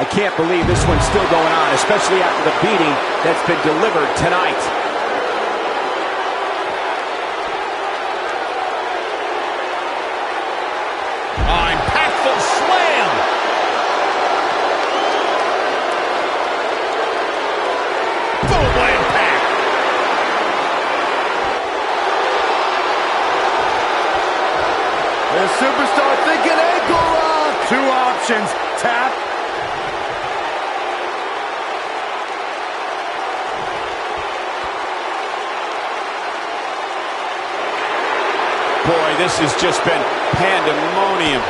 I can't believe this one's still going on, especially after the beating that's been delivered tonight. Impactful slam. Boom, what impact. The superstar thinking ankle lock. Two options. Tap. Boy, this has just been pandemonium.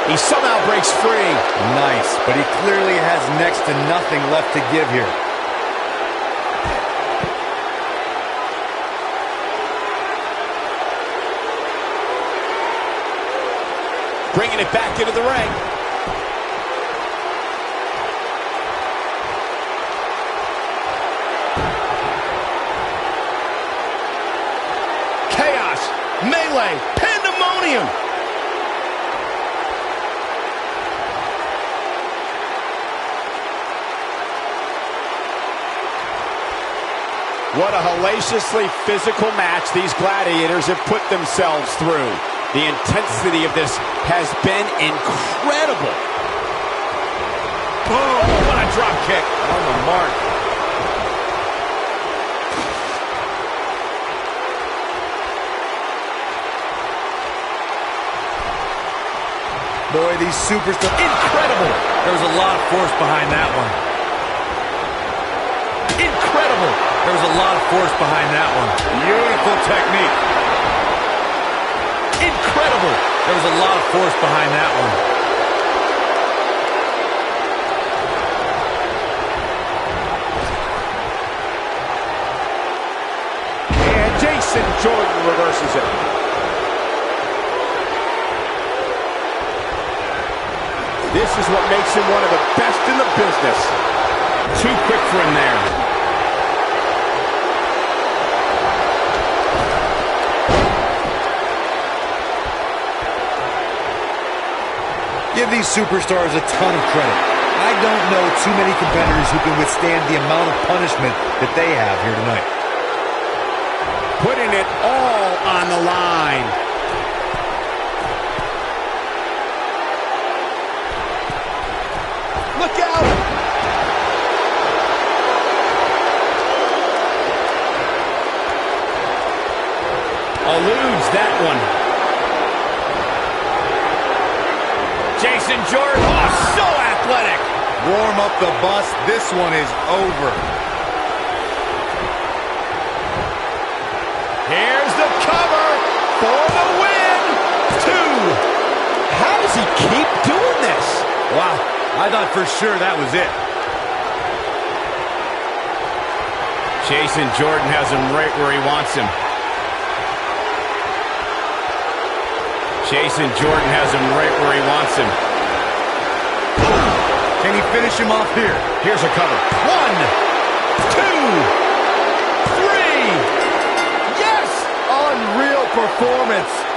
He somehow breaks free. Nice, but he clearly has next to nothing left to give here. Bringing it back into the ring. Chaos, melee, pandemonium. What a hellaciously physical match these gladiators have put themselves through. The intensity of this has been incredible. Oh, what a drop kick. On the mark. Boy, these superstars... Incredible. There was a lot of force behind that one. Incredible. There was a lot of force behind that one. Beautiful technique. Incredible. There was a lot of force behind that one. And Jason Jordan reverses it. This is what makes him one of the best in the business. Too quick for him there. Give these superstars a ton of credit. I don't know too many competitors who can withstand the amount of punishment that they have here tonight. Putting it all on the line. Look out! Eludes that one. Jason Jordan, oh, so athletic. Warm up the bus. This one is over. Here's the cover for the win. 2. How does he keep doing this? Wow, I thought for sure that was it. Jason Jordan has him right where he wants him. Jason Jordan has him right where he wants him. Can he finish him off here? Here's a cover. 1, 2, 3. Yes! Unreal performance.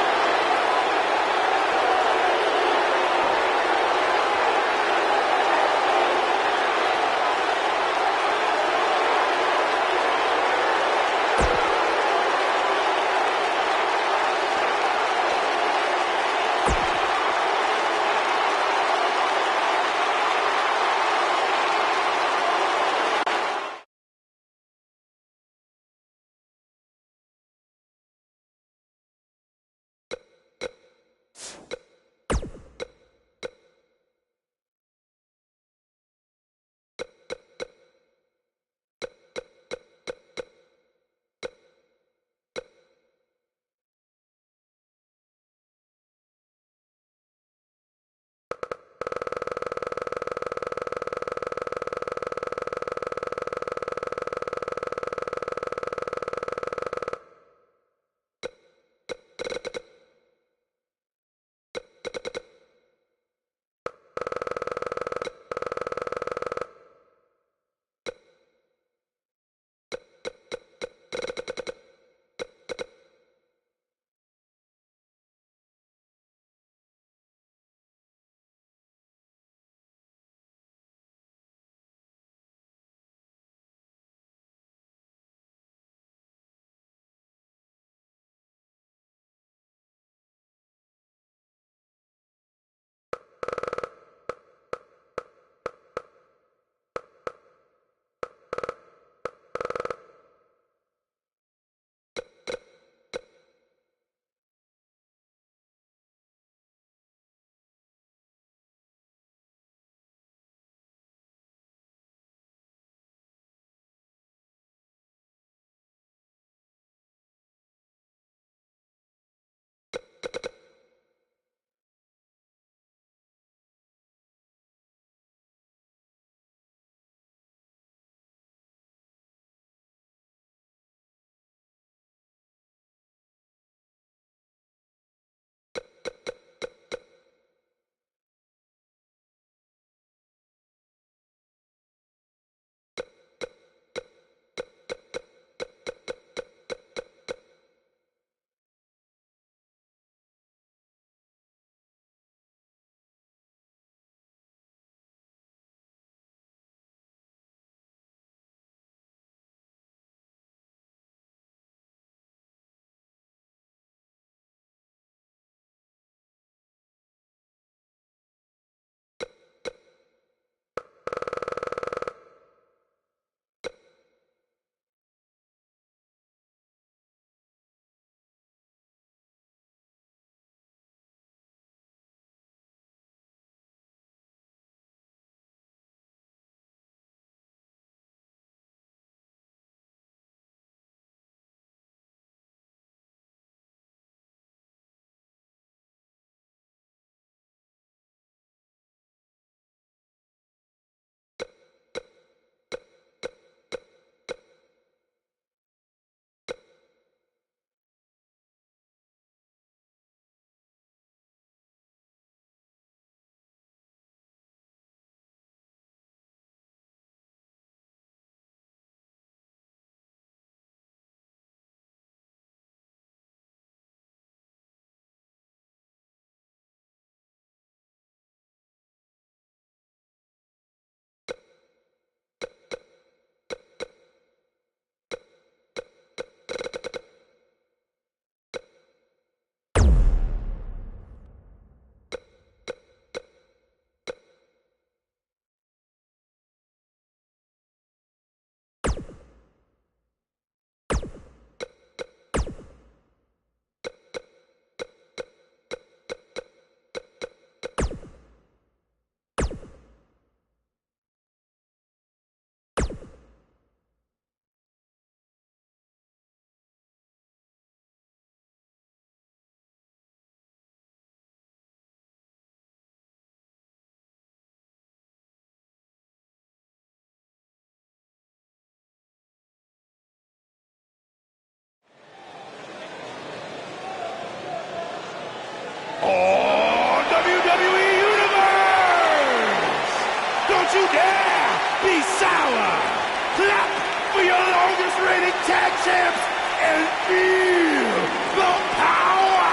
and feel the power!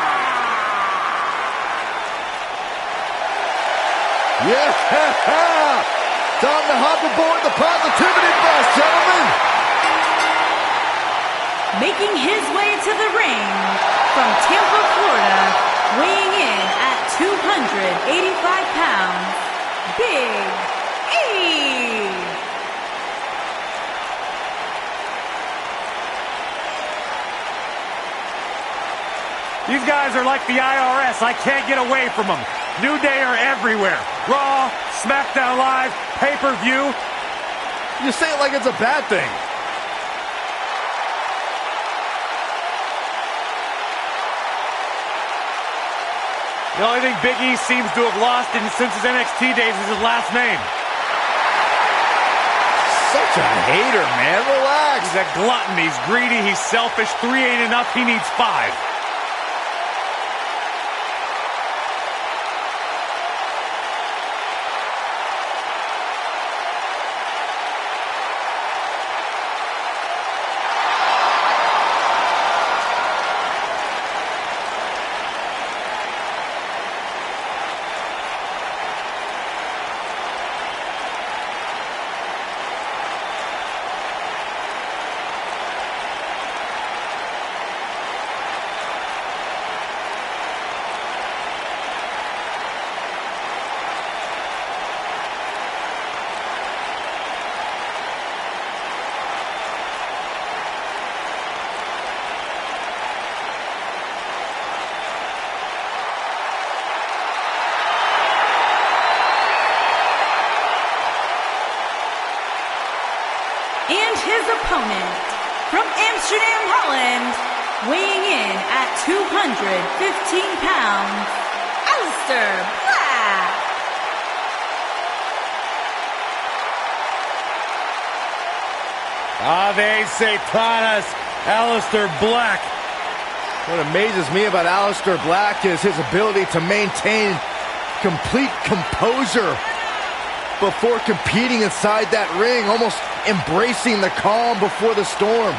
Yeah! Time to hop aboard the positivity bus, gentlemen! Making his way to the ring from Tampa, Florida, weighing in at 285 pounds, Big E! These guys are like the IRS. I can't get away from them. New Day are everywhere. Raw, SmackDown Live, pay-per-view. You say it like it's a bad thing. The only thing Big E seems to have lost since his NXT days is his last name. Such a hater, man. Relax. He's a glutton. He's greedy. He's selfish. 3 ain't enough. He needs 5. And his opponent, from Amsterdam, Holland, weighing in at 215 pounds, Aleister Black. Ave Satanas, Aleister Black. What amazes me about Aleister Black is his ability to maintain complete composure before competing inside that ring, almost embracing the calm before the storm.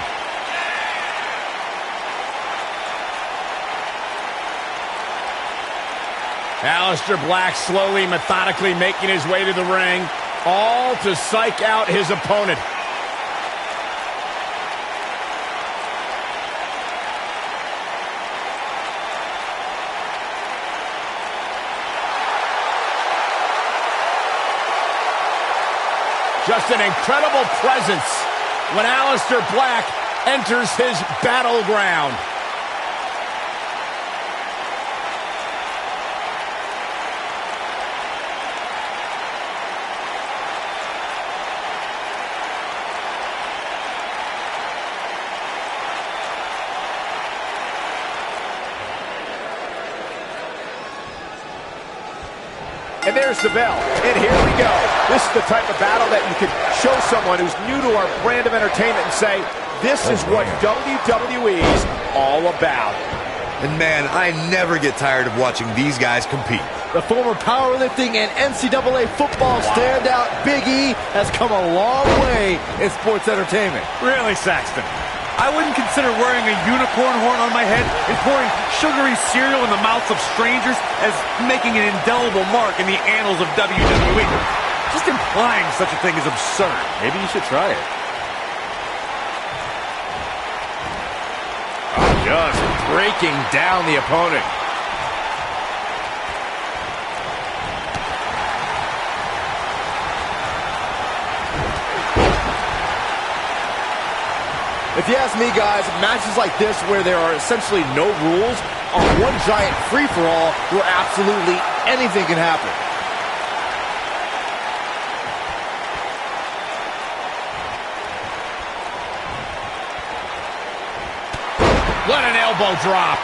Aleister Black slowly, methodically making his way to the ring, all to psych out his opponent. Just an incredible presence when Aleister Black enters his battleground. And there's the bell. And here we go. This is the type of battle that you can show someone who's new to our brand of entertainment and say, this is what WWE's all about. And man, I never get tired of watching these guys compete. The former powerlifting and NCAA football standout Big E has come a long way in sports entertainment. Really, Saxton? I wouldn't consider wearing a unicorn horn on my head and pouring sugary cereal in the mouths of strangers as making an indelible mark in the annals of WWE. Just implying such a thing is absurd. Maybe you should try it. Just breaking down the opponent. If you ask me, guys, matches like this where there are essentially no rules are one giant free-for-all where absolutely anything can happen. What an elbow drop.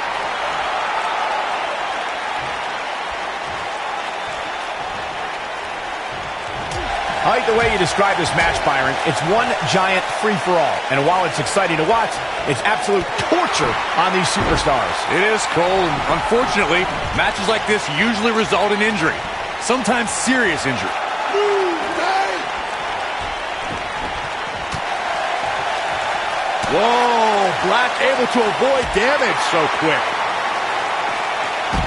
I like the way you describe this match, Byron. It's one giant free-for-all. And while it's exciting to watch, it's absolute torture on these superstars. It is, Cole, and unfortunately, matches like this usually result in injury. Sometimes serious injury. Whoa, Black able to avoid damage so quick.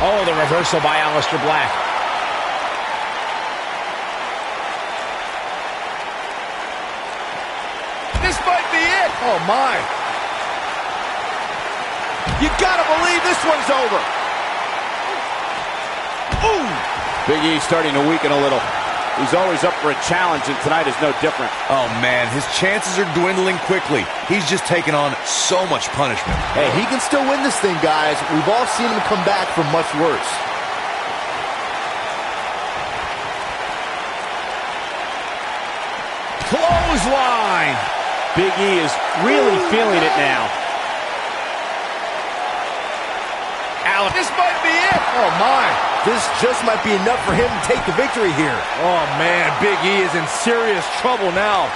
Oh, the reversal by Aleister Black. This might be it. Oh, my. You gotta believe this one's over. Ooh! Big E starting to weaken a little. He's always up for a challenge, and tonight is no different. Oh, man, his chances are dwindling quickly. He's just taken on so much punishment. Hey, he can still win this thing, guys. We've all seen him come back from much worse. Clothesline! Big E is really feeling it now. This might be it. Oh, my. This just might be enough for him to take the victory here. Oh, man, Big E is in serious trouble now.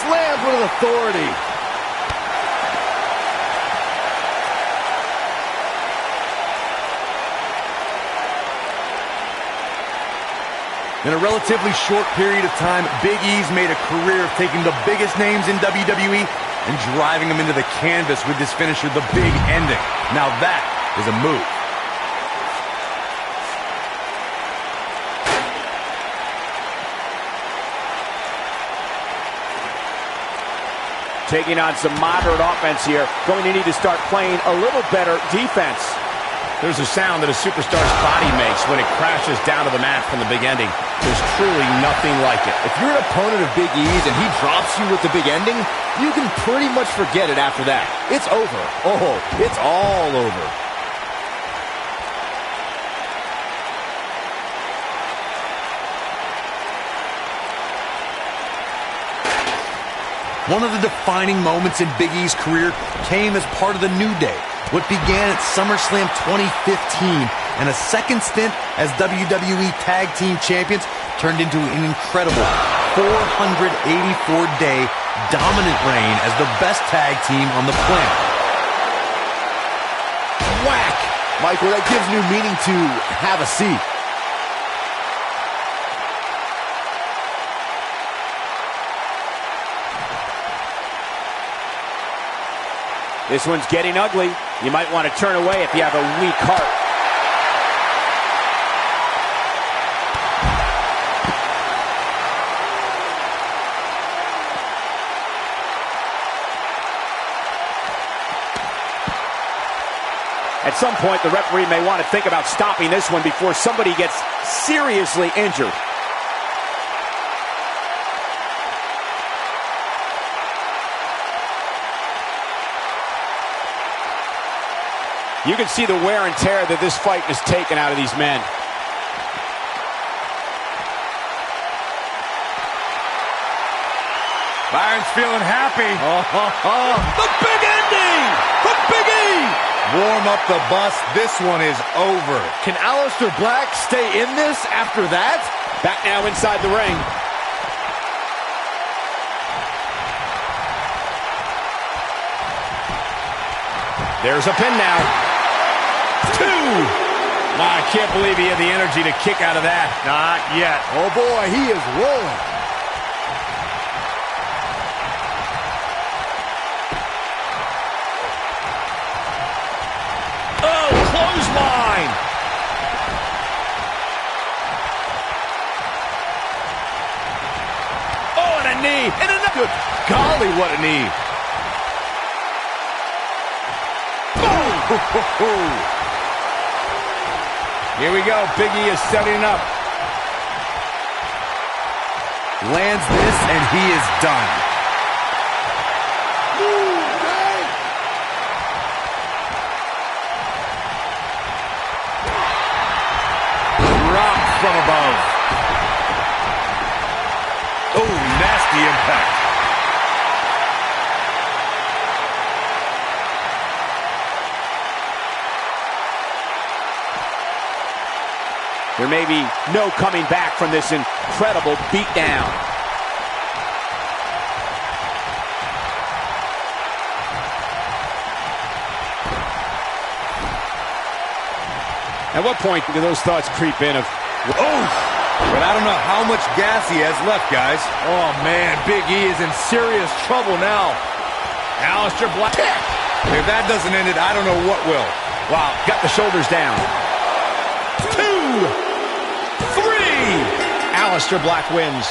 Slams with authority. In a relatively short period of time, Big E's made a career of taking the biggest names in WWE and driving them into the canvas with this finisher, the big ending. Now that is a move. Taking on some moderate offense here. Going to need to start playing a little better defense. There's a sound that a superstar's body makes when it crashes down to the mat from the big ending. There's truly nothing like it. If you're an opponent of Big E's and he drops you with the big ending, you can pretty much forget it after that. It's over. Oh, it's all over. One of the defining moments in Big E's career came as part of the New Day. What began at SummerSlam 2015 and a second stint as WWE Tag Team Champions turned into an incredible 484-day dominant reign as the best tag team on the planet. Whack! Michael, that gives new meaning to have a seat. This one's getting ugly. You might want to turn away if you have a weak heart. At some point, the referee may want to think about stopping this one before somebody gets seriously injured. You can see the wear and tear that this fight has taken out of these men. Byron's feeling happy. The big ending from Big E. Warm up the bus. This one is over. Can Aleister Black stay in this after that? Back now inside the ring. There's a pin now. 2. I can't believe he had the energy to kick out of that. Not yet. Oh boy, he is rolling. Oh, clothesline. Oh, and a knee. And another. Good golly, what a knee. Here we go. Big E is setting up. Lands this, and he is done. Drop from above. Oh, nasty impact. There may be no coming back from this incredible beatdown. At what point do those thoughts creep in of, Oh! But I don't know how much gas he has left, guys. Oh, man, Big E is in serious trouble now. Aleister Black? If that doesn't end it, I don't know what will. Wow, got the shoulders down. 2, 3. Aleister Black wins.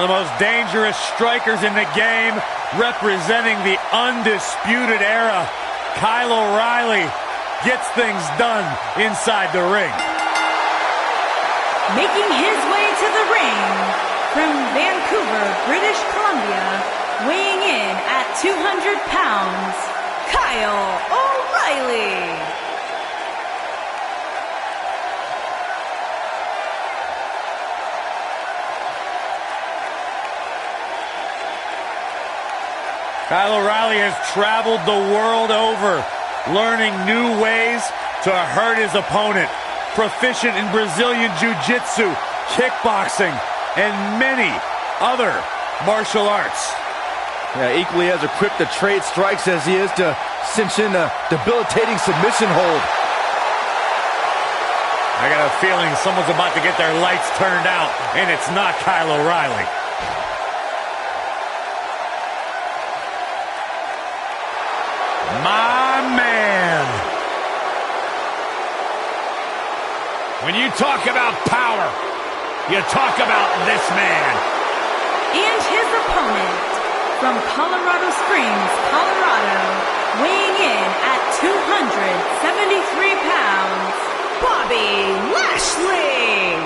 One of the most dangerous strikers in the game, representing the undisputed era. Kyle O'Reilly gets things done inside the ring. Making his way to the ring from Vancouver, British Columbia, weighing in at 200 pounds, Kyle O'Reilly. Kyle O'Reilly has traveled the world over, learning new ways to hurt his opponent. Proficient in Brazilian Jiu-Jitsu, kickboxing, and many other martial arts. Yeah, equally as equipped to trade strikes as he is to cinch in a debilitating submission hold. I got a feeling someone's about to get their lights turned out, and it's not Kyle O'Reilly. My man. When you talk about power, you talk about this man. And his opponent from Colorado Springs, Colorado, weighing in at 273 pounds, Bobby Lashley.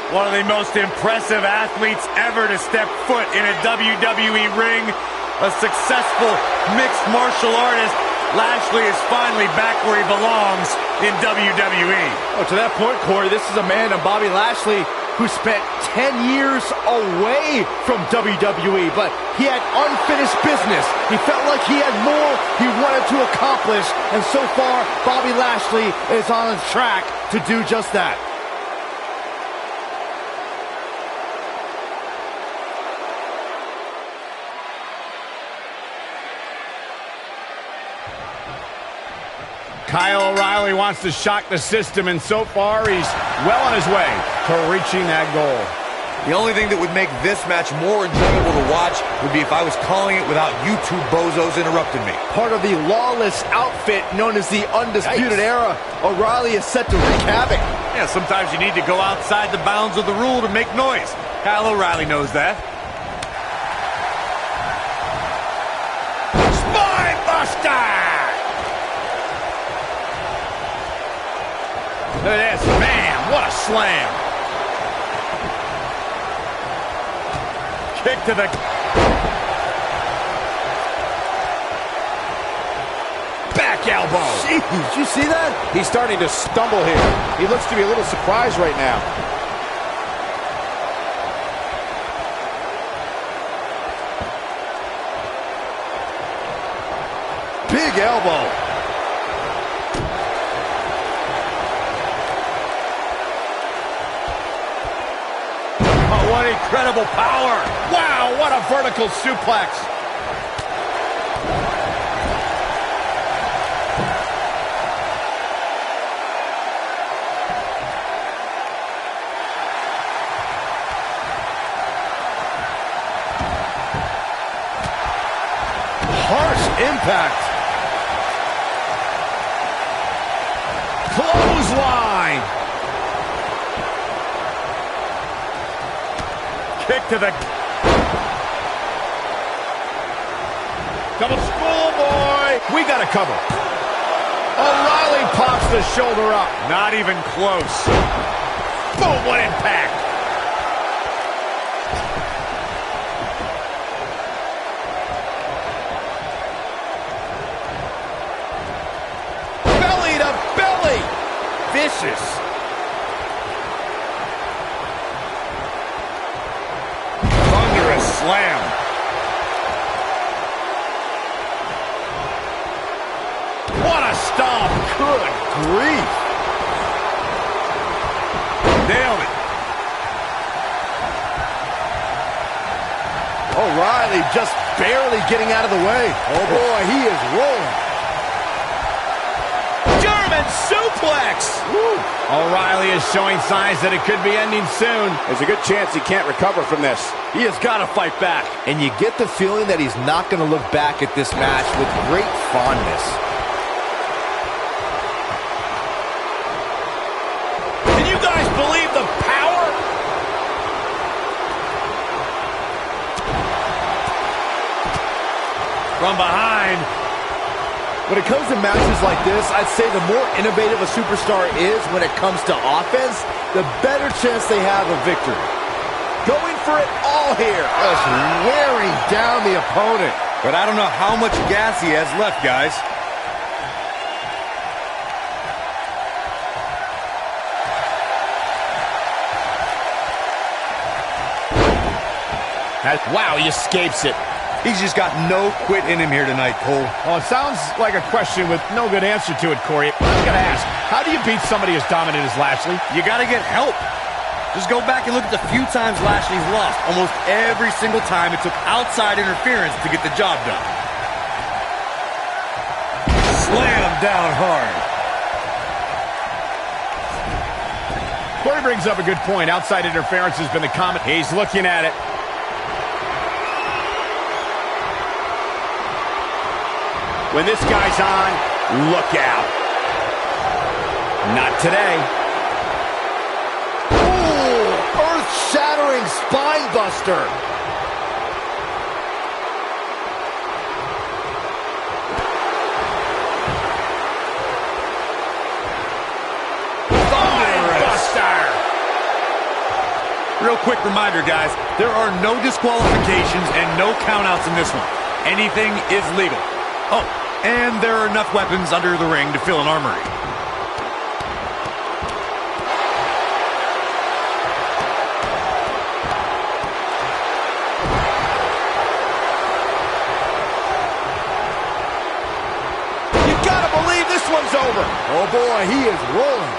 One of the most impressive athletes ever to step foot in a WWE ring. A successful mixed martial artist. Lashley is finally back where he belongs in WWE. Oh, to that point, Corey, this is a man, Bobby Lashley, who spent 10 years away from WWE, but he had unfinished business. He felt like he had more he wanted to accomplish, and so far, Bobby Lashley is on his track to do just that. Kyle O'Reilly wants to shock the system, and so far he's well on his way to reaching that goal. The only thing that would make this match more enjoyable to watch would be if I was calling it without you two bozos interrupting me. Part of the lawless outfit known as the Undisputed Era, O'Reilly is set to wreak havoc. Yeah, sometimes you need to go outside the bounds of the rule to make noise. Kyle O'Reilly knows that. Spine buster! Look at this, man, what a slam. Kick to the... Back elbow. Jeez, did you see that? He's starting to stumble here. He looks to be a little surprised right now. Big elbow. What incredible power. Wow, what a vertical suplex. Harsh impact. Clothesline. Kick to the... Double schoolboy. We got a cover. O'Reilly pops the shoulder up. Not even close. Boom, what impact. Belly to belly. Vicious. Slam. What a stomp. Good grief. Nailed it. O'Reilly just barely getting out of the way. Oh boy, he is rolling. German suplex. Woo. O'Reilly is showing signs that it could be ending soon. There's a good chance he can't recover from this. He has got to fight back. And you get the feeling that he's not going to look back at this match with great fondness. from behind. When it comes to matches like this, I'd say the more innovative a superstar is when it comes to offense, the better chance they have of victory. Going for it all here, just wearing down the opponent. But I don't know how much gas he has left, guys. Wow, he escapes it. He's just got no quit in him here tonight, Cole. Well, it sounds like a question with no good answer to it, Corey. I'm going to ask, how do you beat somebody as dominant as Lashley? You got to get help. Just go back and look at the few times Lashley's lost. Almost every single time it took outside interference to get the job done. Slam down hard. Corey brings up a good point. Outside interference has been the common. He's looking at it. When this guy's on, look out. Not today. Ooh, earth-shattering spine buster. Real quick reminder, guys, there are no disqualifications and no countouts in this one. Anything is legal. Oh, and there are enough weapons under the ring to fill an armory. You gotta believe this one's over. Oh boy, he is rolling.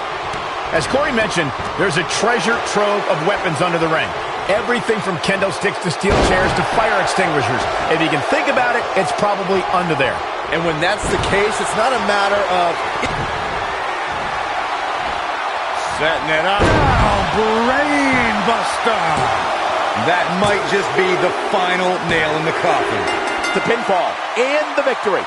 As Corey mentioned, there's a treasure trove of weapons under the ring. Everything from kendo sticks to steel chairs to fire extinguishers. If you can think about it, it's probably under there. And when that's the case, it's not a matter of... Setting it up. Oh, brain buster. That might just be the final nail in the coffin. The pinfall and the victory.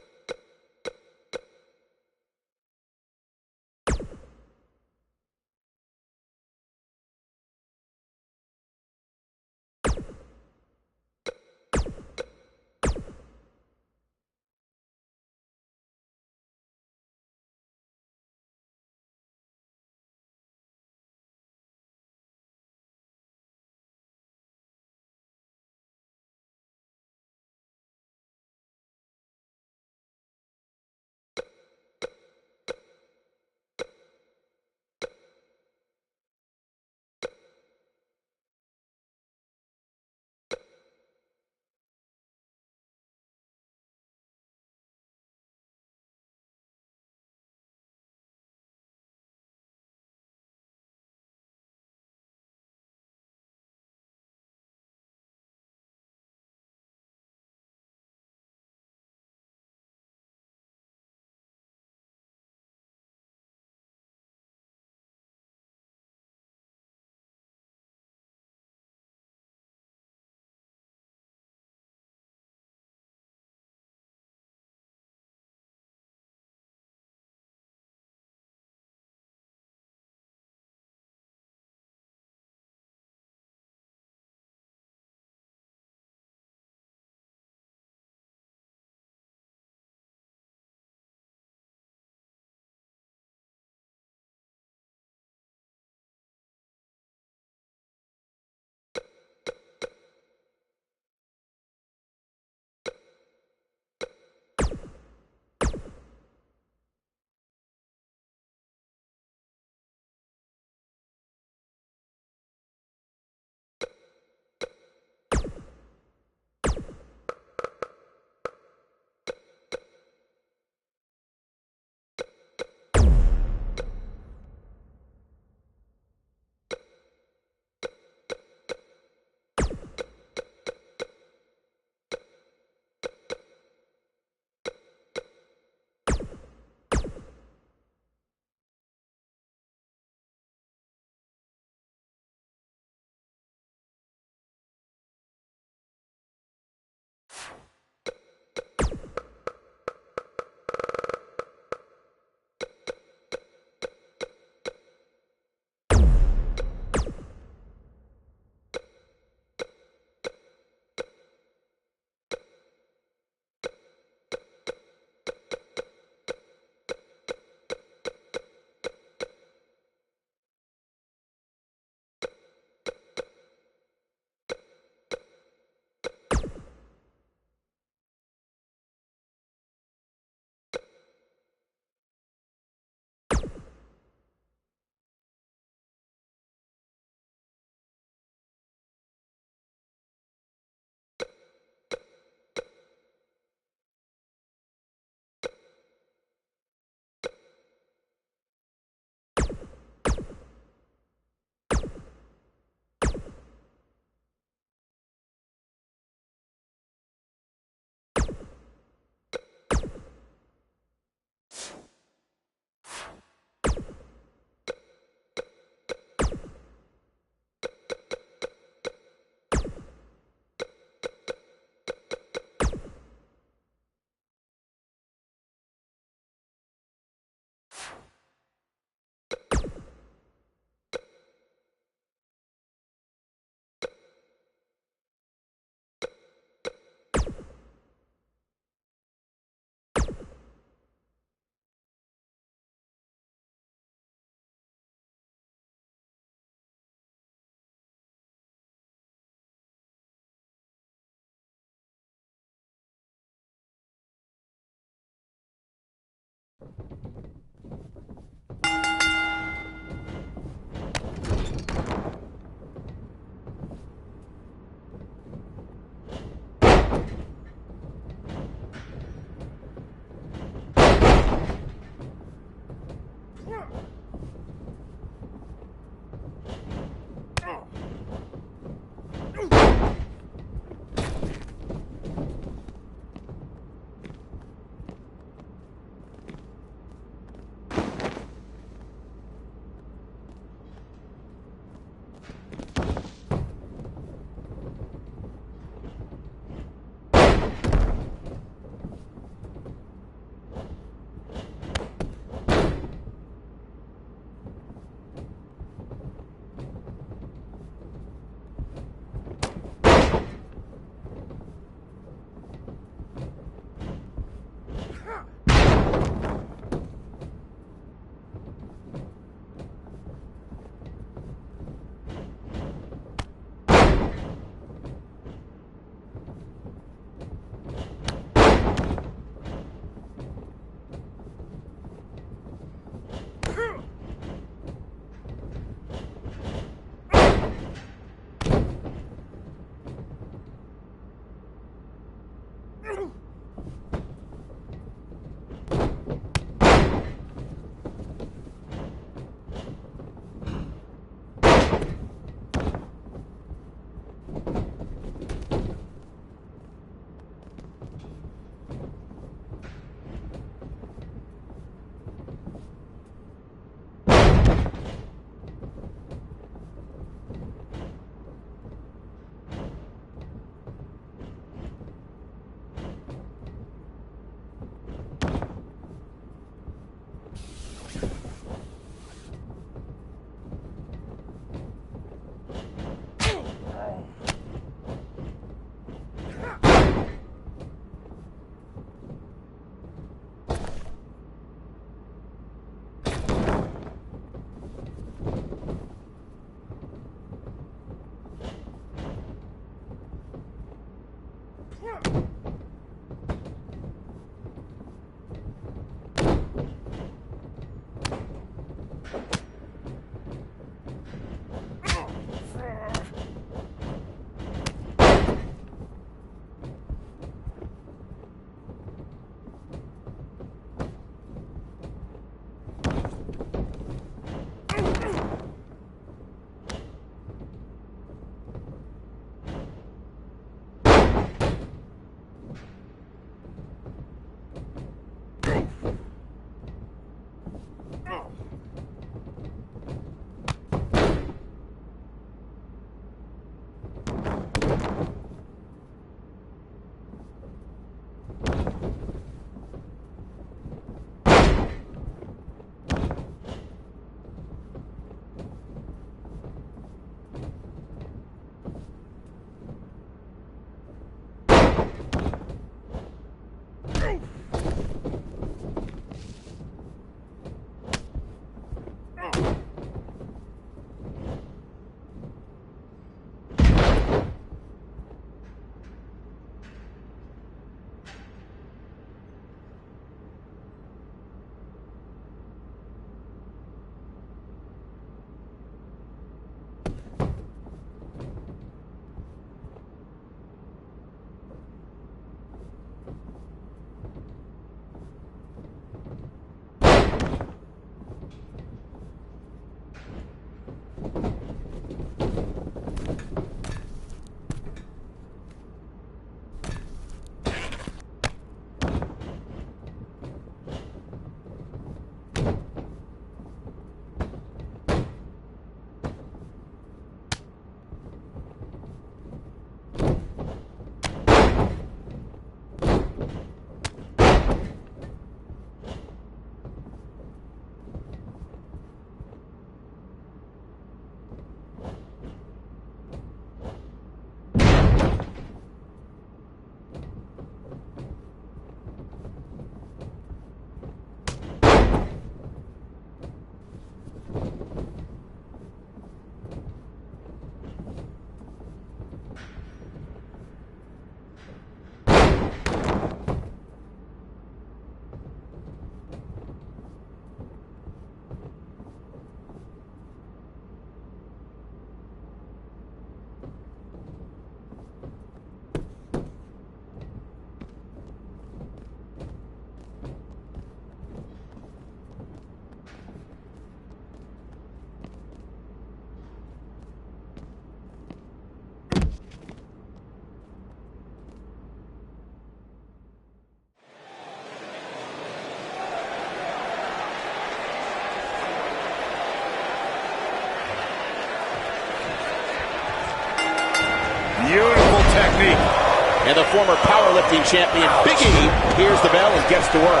And the former powerlifting champion, Big E, hears the bell and gets to work.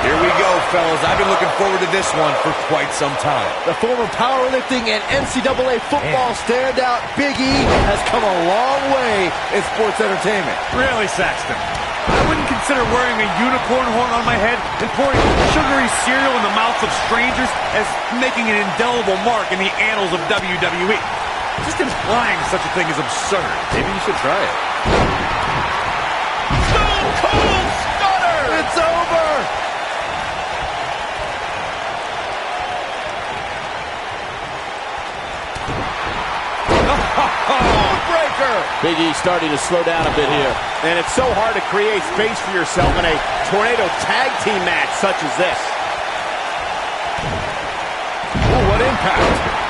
Here we go, fellas. I've been looking forward to this one for quite some time. The former powerlifting and NCAA football standout, Big E, has come a long way in sports entertainment. Really, Saxton? I wouldn't consider wearing a unicorn horn on my head and pouring sugary cereal in the mouths of strangers as making an indelible mark in the annals of WWE. Just implying such a thing is absurd. Maybe you should try it. Stone Cold Stunner! It's over! Breaker! Big E starting to slow down a bit here. And it's so hard to create space for yourself in a tornado tag team match such as this. Ooh, what impact.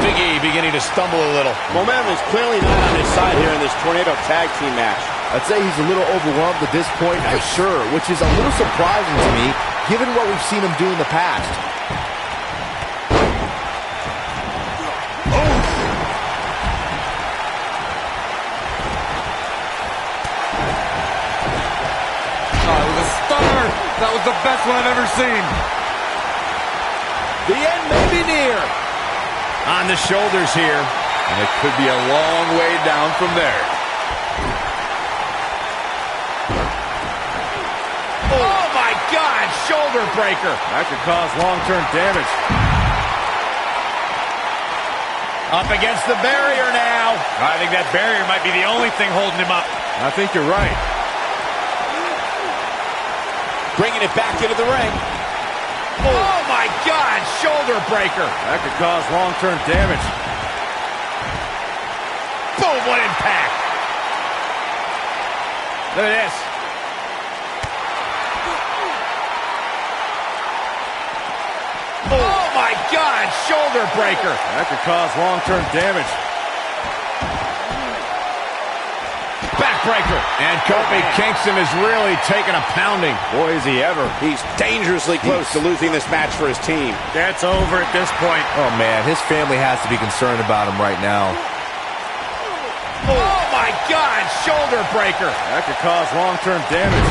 Big E beginning to stumble a little. Momentum is clearly not on his side here in this tornado tag team match. I'd say he's a little overwhelmed at this point for sure, which is a little surprising to me, given what we've seen him do in the past. That was the best one I've ever seen. The end may be near. On the shoulders here. And it could be a long way down from there. Oh my God, shoulder breaker. That could cause long-term damage. Up against the barrier now. I think that barrier might be the only thing holding him up. I think you're right. Bringing it back into the ring. Oh my God, shoulder breaker. That could cause long-term damage. Boom, what impact. Look at this. Oh my God, shoulder breaker. That could cause long-term damage. Backbreaker. And Kofi Kingston has really taken a pounding. Boy, is he ever. He's dangerously close to losing this match for his team. That's over at this point. Oh man, his family has to be concerned about him right now. Oh my God, shoulder breaker. That could cause long-term damage.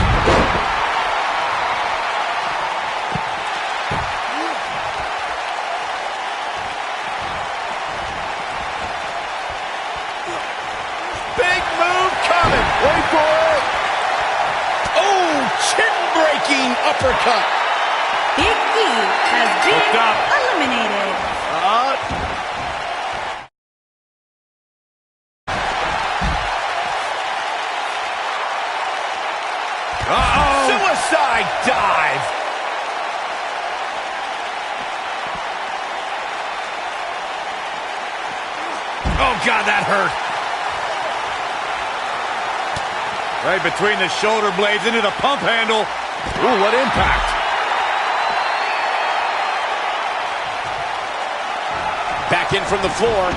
Big move coming. Wait for it. Oh, chin-breaking uppercut. Big E has been eliminated. Suicide dive. Oh, God, that hurt. Right between the shoulder blades into the pump handle. Ooh, what impact. Back in from the floor.